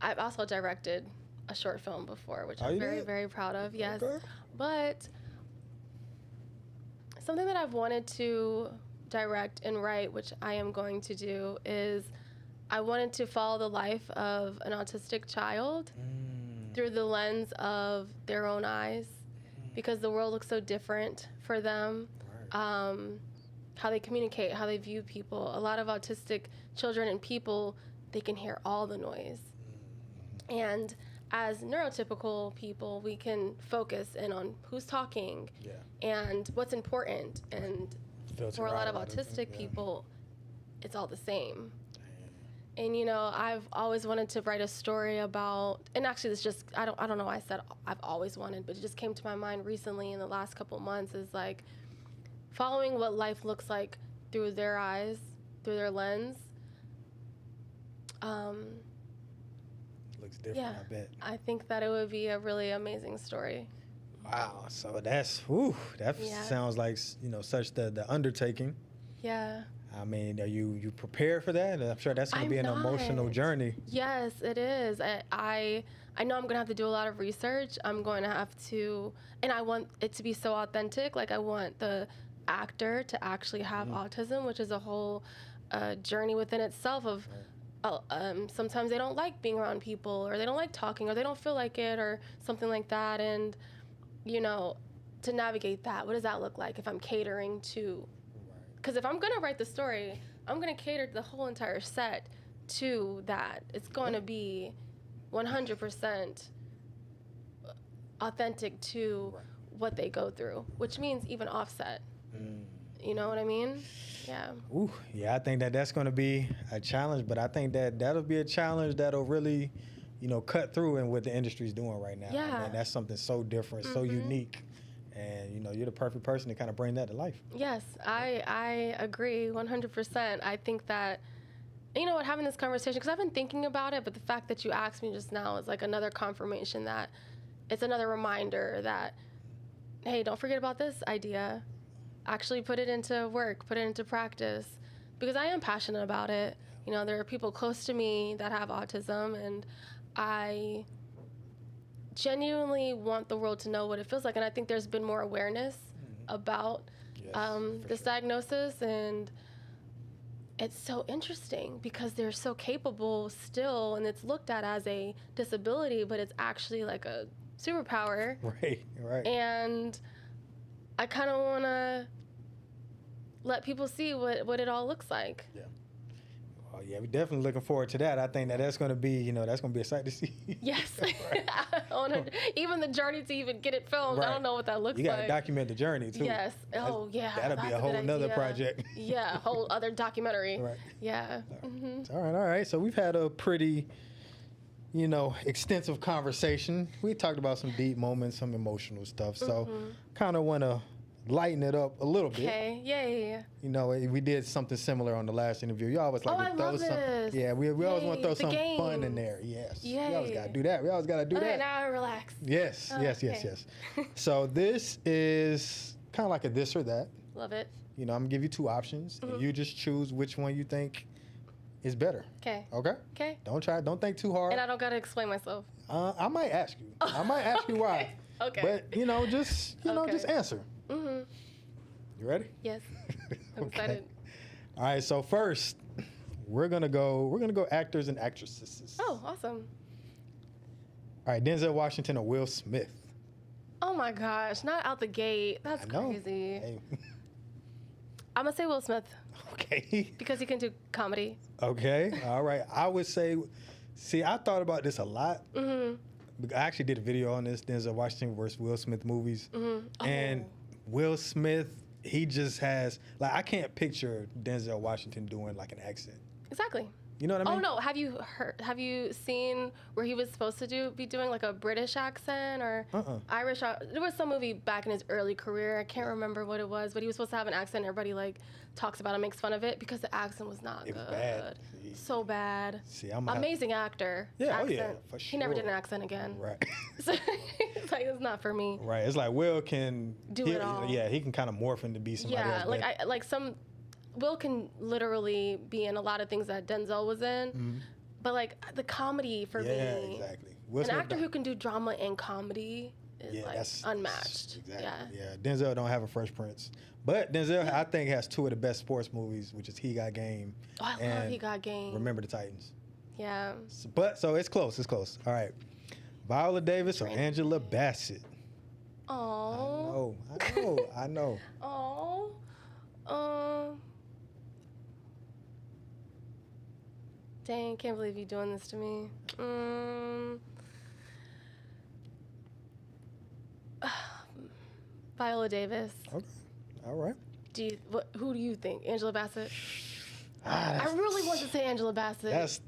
I've also directed a short film before, which I'm very, very proud of. Yes. Okay. But something that I've wanted to direct and write, which I am going to do, is I wanted to follow the life of an autistic child through the lens of their own eyes, because the world looks so different for them. Right. How they communicate, how they view people. A lot of autistic children and people, they can hear all the noise. And as neurotypical people, we can focus in on who's talking and what's important. And for a lot of autistic people, it's all the same. And you know, I've always wanted to write a story about, and actually it's just, I don't know why I said I've always wanted, but it just came to my mind recently in the last couple months, is like following what life looks like through their eyes, through their lens. Looks different, Yeah, I bet. I think that it would be a really amazing story. Wow, so that sounds like, you know, such the undertaking. Yeah. I mean, are you prepared for that? I'm sure that's going to be an emotional journey. Yes, it is. I know I'm going to have to do a lot of research. I'm going to have to, and I want it to be so authentic. Like, I want the actor to actually have autism, which is a whole journey within itself of sometimes they don't like being around people, or they don't like talking, or they don't feel like it, or something like that. And, you know, to navigate that, what does that look like if I'm catering to? Because if I'm going to write the story, I'm going to cater the whole entire set to that. It's going to be 100% authentic to what they go through, which means even offset. You know what I mean? Yeah. Ooh, yeah, I think that's going to be a challenge, but I think that'll be a challenge that'll really, you know, cut through in what the industry's doing right now. Yeah. I mean, that's something so different, so unique. And, you know, you're the perfect person to kind of bring that to life. Yes, I agree 100%. I think that, you know what, having this conversation, because I've been thinking about it, but the fact that you asked me just now is like another confirmation that it's another reminder that, hey, don't forget about this idea. Actually put it into work, put it into practice, because I am passionate about it. You know, there are people close to me that have autism, and I genuinely want the world to know what it feels like. And I think there's been more awareness about this diagnosis, and it's so interesting because they're so capable still, and it's looked at as a disability, but it's actually like a superpower. Right. And I kind of want to let people see what it all looks like. Yeah. Oh, yeah, we're definitely looking forward to that. I think that's going to be, you know, that's going to be a sight to see. Yes. Even the journey to even get it filmed, I don't know what that looks like. You got to document the journey, too. Yes. Oh, yeah. That'll be a whole nother project. Yeah, a whole other documentary. Right. Yeah. All right. So we've had a pretty, you know, extensive conversation. We talked about some deep moments, some emotional stuff. So kind of want to lighten it up a little bit. Okay, yeah. You know, we did something similar on the last interview. You always like to throw something. Yeah, we always want to throw some fun in there. Yes. Yay. We always got to do that. All right, now I relax. Yes. So this is kind of like a this or that. Love it. You know, I'm going to give you two options, and you just choose which one you think is better. Okay. Okay? Don't think too hard. And I don't got to explain myself. I might ask you. I might ask you why. Okay. But, you know, just answer. Mm-hmm. You ready? Yes. I'm excited. All right, so first, we're gonna go actors and actresses. Oh, awesome. All right, Denzel Washington or Will Smith? Oh my gosh, not out the gate. That's crazy. Hey. I'm gonna say Will Smith. Okay. Because he can do comedy. Okay. All right. I would say, I thought about this a lot. I actually did a video on this, Denzel Washington versus Will Smith movies. And Will Smith, he just has, like, I can't picture Denzel Washington doing like an accent. Exactly. You know what I mean? Oh no, have you seen where he was supposed to be doing like a British accent or Irish? There was some movie back in his early career. I can't remember what it was, but he was supposed to have an accent. Everybody like talks about it, makes fun of it because the accent was not good. It was bad. So bad. See, amazing actor. Yeah, accent. for sure. He never did an accent again. Right. So it's like, it's not for me. Right. It's like Will can do it all. Yeah, he can kind of morph into be somebody else. Yeah, Will can literally be in a lot of things that Denzel was in, but like the comedy for me. Yeah, exactly. An actor who can do drama and comedy is that's unmatched. Exactly. Yeah. Denzel don't have a Fresh Prince, but Denzel I think has two of the best sports movies, which is He Got Game. Oh, I love He Got Game. Remember the Titans. Yeah. So it's close. All right, Viola Davis or Angela Bassett? Oh. I know. Oh. Dang, can't believe you're doing this to me. Viola Davis. Okay. All right. Who do you think? Angela Bassett? I really want to say Angela Bassett. That's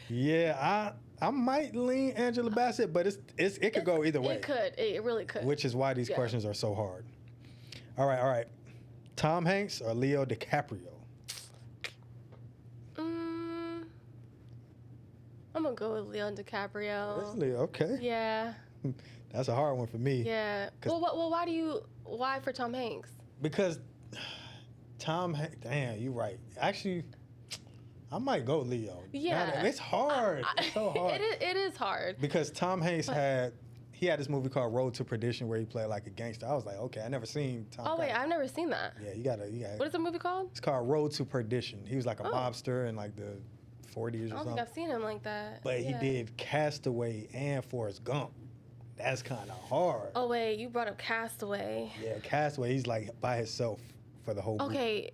yeah. I might lean Angela Bassett, but it could go either way. It really could. Which is why these questions are so hard. All right. Tom Hanks or Leo DiCaprio? I'm gonna go with Leo DiCaprio. Really? Okay. Yeah. That's a hard one for me. Yeah. Well, why for Tom Hanks? Because Tom Hanks, damn, you're right. Actually, I might go Leo. Yeah. It's hard. It's so hard. It is hard. Because Tom Hanks had this movie called Road to Perdition where he played like a gangster. I was like, okay, I never seen Tom. Oh wait, I've never seen that. Yeah, you gotta. What is the movie called? It's called Road to Perdition. He was like a mobster in like the 40s or something. I don't think I've seen him like that. But he did Castaway and Forrest Gump. That's kind of hard. Oh wait, you brought up Castaway. Yeah, Castaway. He's like by himself for the whole movie. Okay.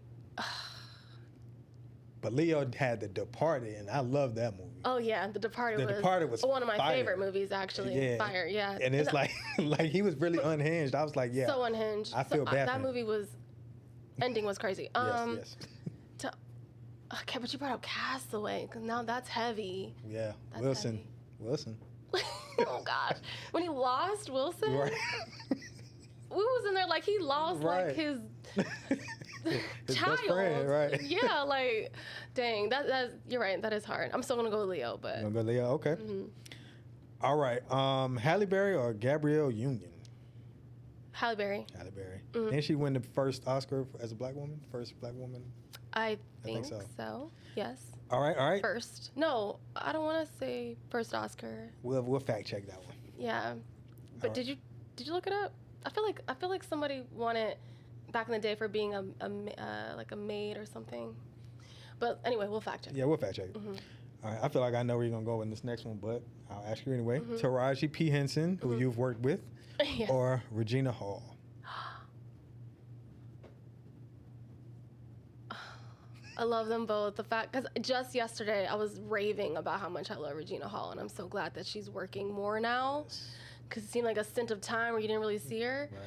But Leo had The Departed, and I love that movie. Oh yeah, The Departed was one of my favorite movies actually. Yeah. Fire, yeah. And it's like he was really unhinged. I was like, yeah. So unhinged. I feel bad. That movie ending was crazy. Yes. Okay, but you brought up Castaway, because now that's heavy. Yeah, that's Wilson. Oh gosh, when he lost Wilson, Right. we was in there like he lost like his child. Best friend, right? Yeah, like, dang, that's you're right. That is hard. I'm still gonna go with Leo, but. You gonna go Leo? Okay. Mm-hmm. All right. Halle Berry or Gabrielle Union? Halle Berry. Halle Berry. Mm-hmm. Didn't she win the first Oscar as a black woman? First black woman? I think so. Yes. All right. First. No, I don't want to say first Oscar. We'll fact check that one. Yeah. But did you look it up? I feel like somebody won it back in the day for being like a maid or something. But anyway, we'll fact check. Yeah, we'll fact check it. Mm-hmm. All right. I feel like I know where you're gonna go in this next one, but I'll ask you anyway. Mm-hmm. Taraji P. Henson, who you've worked with, or Regina Hall? I love them both. Because just yesterday I was raving about how much I love Regina Hall, and I'm so glad that she's working more now. Because it seemed like a stint of time where you didn't really see her. Right.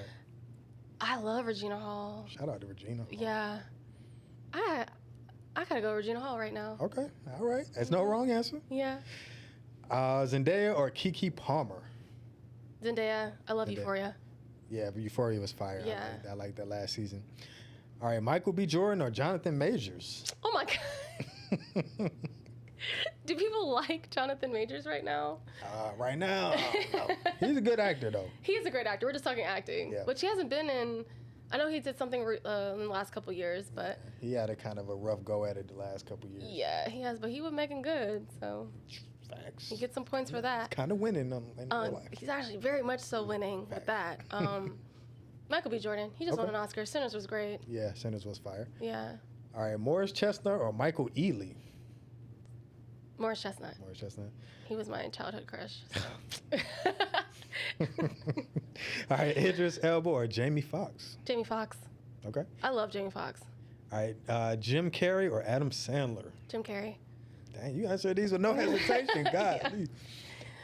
I love Regina Hall. Shout out to Regina Hall. Yeah. I gotta go Regina Hall right now. Okay. All right. That's no wrong answer. Yeah. Zendaya or Keke Palmer? Zendaya. I love Euphoria. Yeah, Euphoria was fire. Yeah. I liked that last season. All right, Michael B. Jordan or Jonathan Majors? Oh my God. Do people like Jonathan Majors right now? Right now, no. He's a good actor though. He's a great actor. We're just talking acting, which he hasn't been in. I know he did something in the last couple years, but he had a kind of a rough go at it the last couple years. Yeah, he has, but he was making good, so facts. He gets some points for that. Kind of winning in real life. He's actually very much so winning with that. Michael B. Jordan, he just won an Oscar. Sinners was great. Yeah, Sinners was fire. Yeah. All right, Morris Chestnut or Michael Ealy? Morris Chestnut. Morris Chestnut. He was my childhood crush. So. All right, Idris Elba or Jamie Foxx? Jamie Foxx. Okay. I love Jamie Foxx. All right, Jim Carrey or Adam Sandler? Jim Carrey. Dang, you answered these with no hesitation. God. Yeah.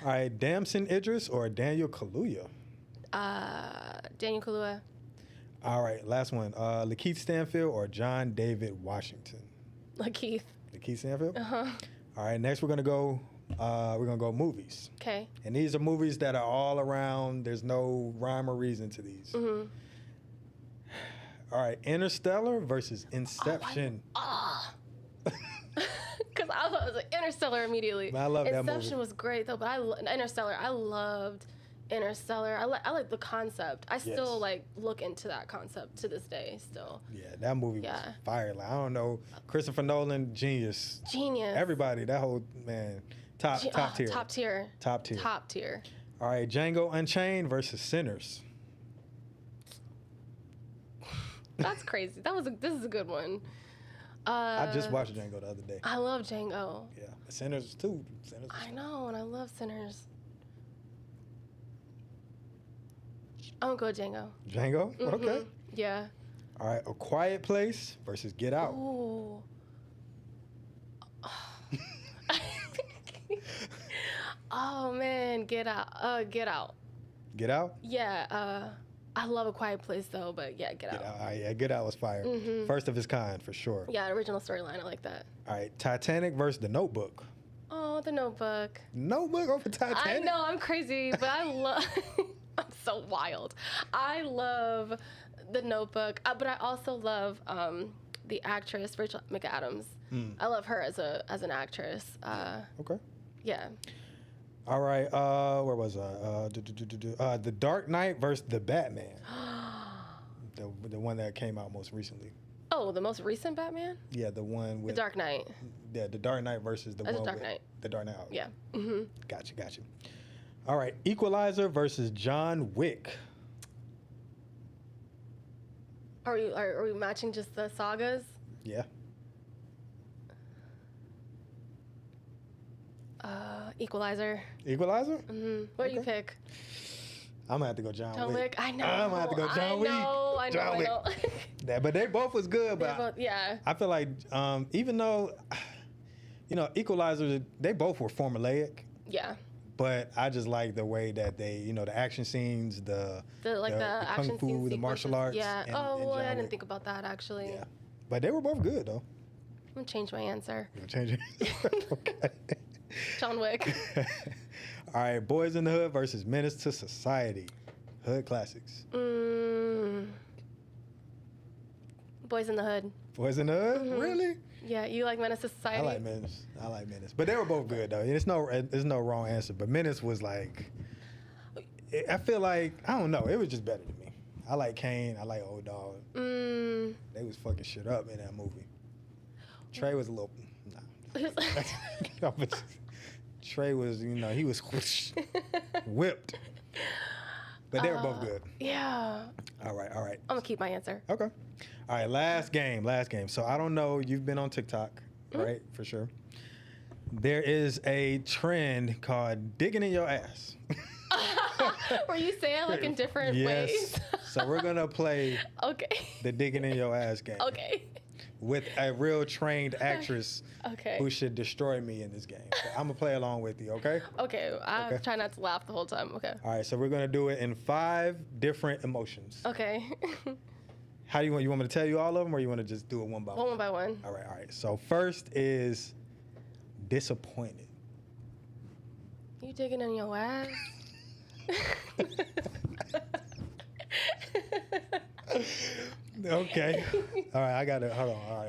All right, Damson Idris or Daniel Kaluuya? Daniel Kaluuya. All right, last one. Lakeith Stanfield or John David Washington? Lakeith. Lakeith Stanfield? Uh-huh. All right, next we're gonna go movies. Okay. And these are movies that are all around. There's no rhyme or reason to these. Mm-hmm. All right, Interstellar versus Inception. Because I thought it was like Interstellar immediately. Man, I love that movie. Inception was great though, but Interstellar. I loved Interstellar. I like the concept. I still like look into that concept to this day. Still. Yeah, that movie was fire. Like, I don't know, Christopher Nolan, genius. Genius. Everybody, that whole man, top tier. Top tier. Top tier. Top tier. All right, Django Unchained versus Sinners. That's crazy. This is a good one. I just watched Django the other day. I love Django. Yeah, Sinners too. I know, and I love Sinners. I'm gonna go with Django. Django? Mm-hmm. Okay. Yeah. All right, A Quiet Place versus Get Out. Ooh. Oh man, Get Out. Get Out. Get Out? Yeah. I love A Quiet Place though, but yeah, Get Out. Yeah, Get Out was fire. First of its kind for sure. Yeah, original storyline. I like that. All right, Titanic versus The Notebook. Oh, The Notebook. Notebook over Titanic? I know, I'm crazy, but I love... I'm so wild. I love The Notebook, but I also love the actress, Rachel McAdams. I love her as an actress. Okay. Yeah. All right, where was I? The Dark Knight versus The Batman. the one that came out most recently. Oh, the most recent Batman? Yeah, the one with... The Dark Knight. Yeah, The Dark Knight versus the one The Dark with... Knight. The Dark Knight. Oh, yeah. Gotcha. All right, Equalizer versus John Wick. Are we matching just the sagas? Yeah. Equalizer. Equalizer? What do you pick? I'm gonna have to go John Wick. I know. I'm gonna have to go John Wick. I know. Yeah, but they both was good. But yeah. I feel like even though, Equalizer, they both were formulaic. Yeah. But I just like the way that they, the action scenes, the action kung fu, the martial arts. Yeah. And I didn't think about that actually. Yeah. But they were both good though. I'm gonna change my answer. You're gonna change it? Okay. John Wick. All right, Boys in the Hood versus Menace to Society. Hood classics. Boys in the Hood. Boys in the Hood? Really? Yeah, you like Menace to Society? I like Menace. But they were both good though. There's no wrong answer. But Menace was like, I feel like, I don't know, it was just better to me. I like Kane. I like Old Dog. They was fucking shit up in that movie. Trey was a little, Trey was, he was whipped. But they were both good. Yeah. All right. I'm gonna keep my answer. Okay. All right, last game. So I don't know, you've been on TikTok, right? For sure. There is a trend called digging in your ass. Where you say it like in different ways? So we're gonna play the digging in your ass game. Okay. With a real trained actress okay. who should destroy me in this game. So I'm gonna play along with you, okay? Okay, I try not to laugh the whole time, okay. All right, so we're gonna do it in 5 different emotions. Okay. How do you want me to tell you all of them, or you want to just do it one by one? One by one. All right. So first is disappointed. You digging in your ass? Okay. All right, hold on. All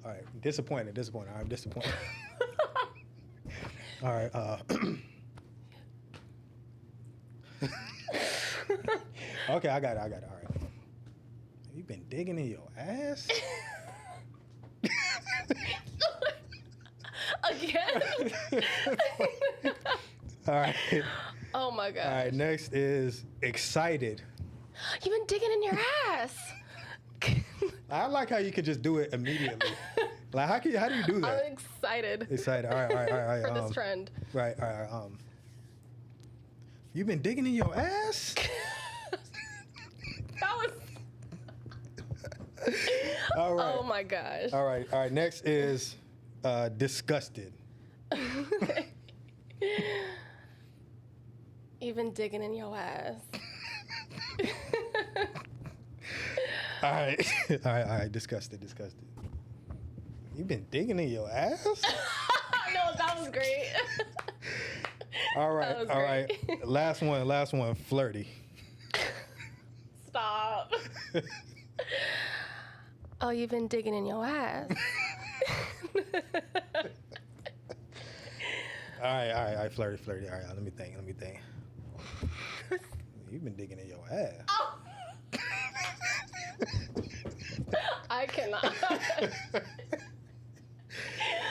right, disappointed. I'm disappointed. All right, okay, I got it. All right. You been digging in your ass? Again? All right. Oh my god. All right, next is excited. You've been digging in your ass. I like how you could just do it immediately. Like, how do you do that? I'm excited. Excited. All right. For this trend. Right. You been digging in your ass? That was. All right. Oh my gosh. All right. Next is disgusted. You've been digging in your ass. All right. Disgusted. You've been digging in your ass? No, that was great. All right. Last one. Flirty. Stop. Oh, you've been digging in your ass. All right. Flirty. All right. Let me think. You've been digging in your ass. Oh. I cannot.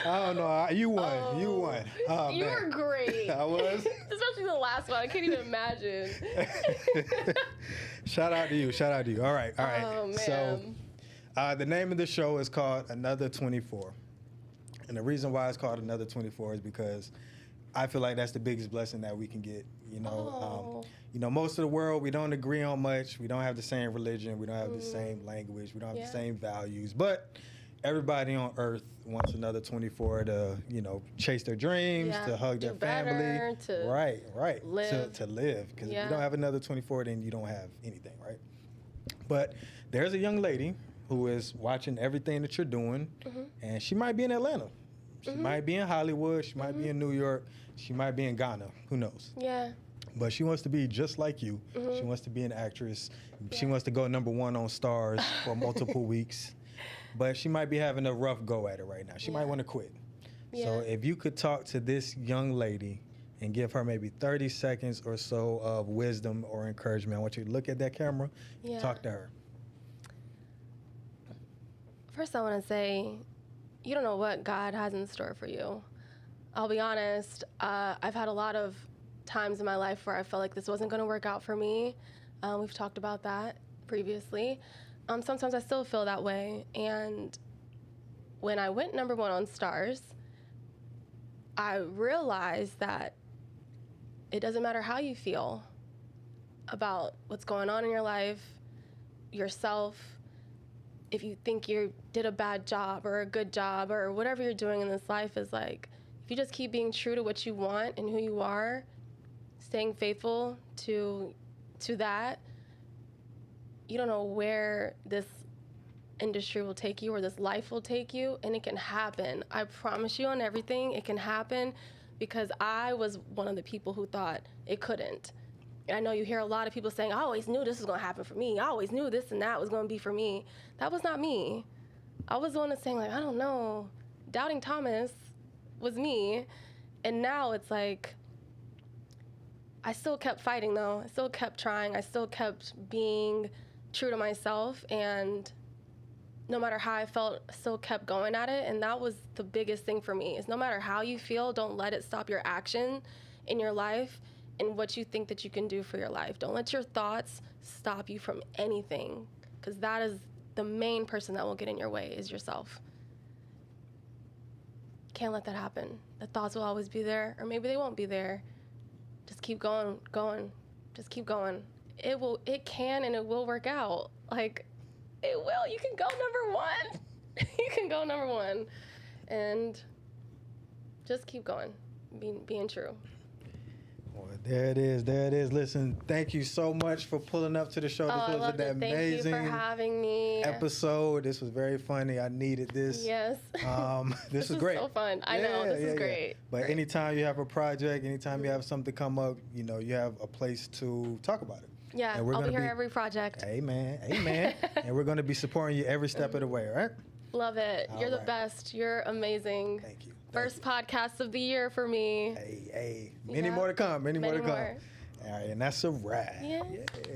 I don't know. You won. You won. Oh, you were great. I was? Especially the last one. I can't even imagine. Shout out to you. All right. Oh, man. So the name of the show is called Another 24. And the reason why it's called Another 24 is because I feel like that's the biggest blessing that we can get. Most of the world, we don't agree on much. We don't have the same religion. We don't have the same language. We don't have the same values. But everybody on earth wants another 24 to, chase their dreams, to hug their family. Right. Live. To live. Because if you don't have another 24, then you don't have anything, right? But there's a young lady who is watching everything that you're doing, and she might be in Atlanta. She might be in Hollywood. She might be in New York. She might be in Ghana. Who knows? Yeah. But she wants to be just like you. She wants to be an actress. She wants to go #1 on STARZ for multiple weeks. But she might be having a rough go at it right now. She might want to quit. So if you could talk to this young lady and give her maybe 30 seconds or so of wisdom or encouragement, I want you to look at that camera and talk to her. First, I want to say, you don't know what God has in store for you. I'll be honest, I've had a lot of times in my life where I felt like this wasn't going to work out for me. We've talked about that previously. Sometimes I still feel that way. And when I went #1 on STARZ, I realized that it doesn't matter how you feel about what's going on in your life, yourself. If you think you did a bad job or a good job or whatever you're doing in this life, is like, if you just keep being true to what you want and who you are, staying faithful to that, you don't know where this industry will take you or this life will take you, and it can happen. I promise you on everything, it can happen, because I was one of the people who thought it couldn't. And I know you hear a lot of people saying, I always knew this was going to happen for me. I always knew this and that was going to be for me. That was not me. I was the one that's saying, like, I don't know. Doubting Thomas was me. And now it's like, I still kept fighting, though. I still kept trying. I still kept being true to myself. And no matter how I felt, I still kept going at it. And that was the biggest thing for me, is no matter how you feel, don't let it stop your action in your life and what you think that you can do for your life. Don't let your thoughts stop you from anything, because that is the main person that will get in your way, is yourself. Can't let that happen. The thoughts will always be there, or maybe they won't be there. Just keep going. Just keep going. It can and it will work out. Like, it will. You can go #1. You can go #1. And just keep going, being true. Well, there it is. Listen, thank you so much for pulling up to the show. This was an amazing Thank you for having me. episode. This was very funny. I needed this. Yes. This was great. So fun. I know. This is great. But anytime you have a project, anytime you have something come up, you have a place to talk about it. Yeah, I'll be here every project. Amen. And we're going to be supporting you every step of the way, all right? Love it. You're the best. You're amazing. Thank you. First podcast of the year for me. Hey. Many more to come. Many more to come. All right, and that's a wrap. Yeah. Yeah.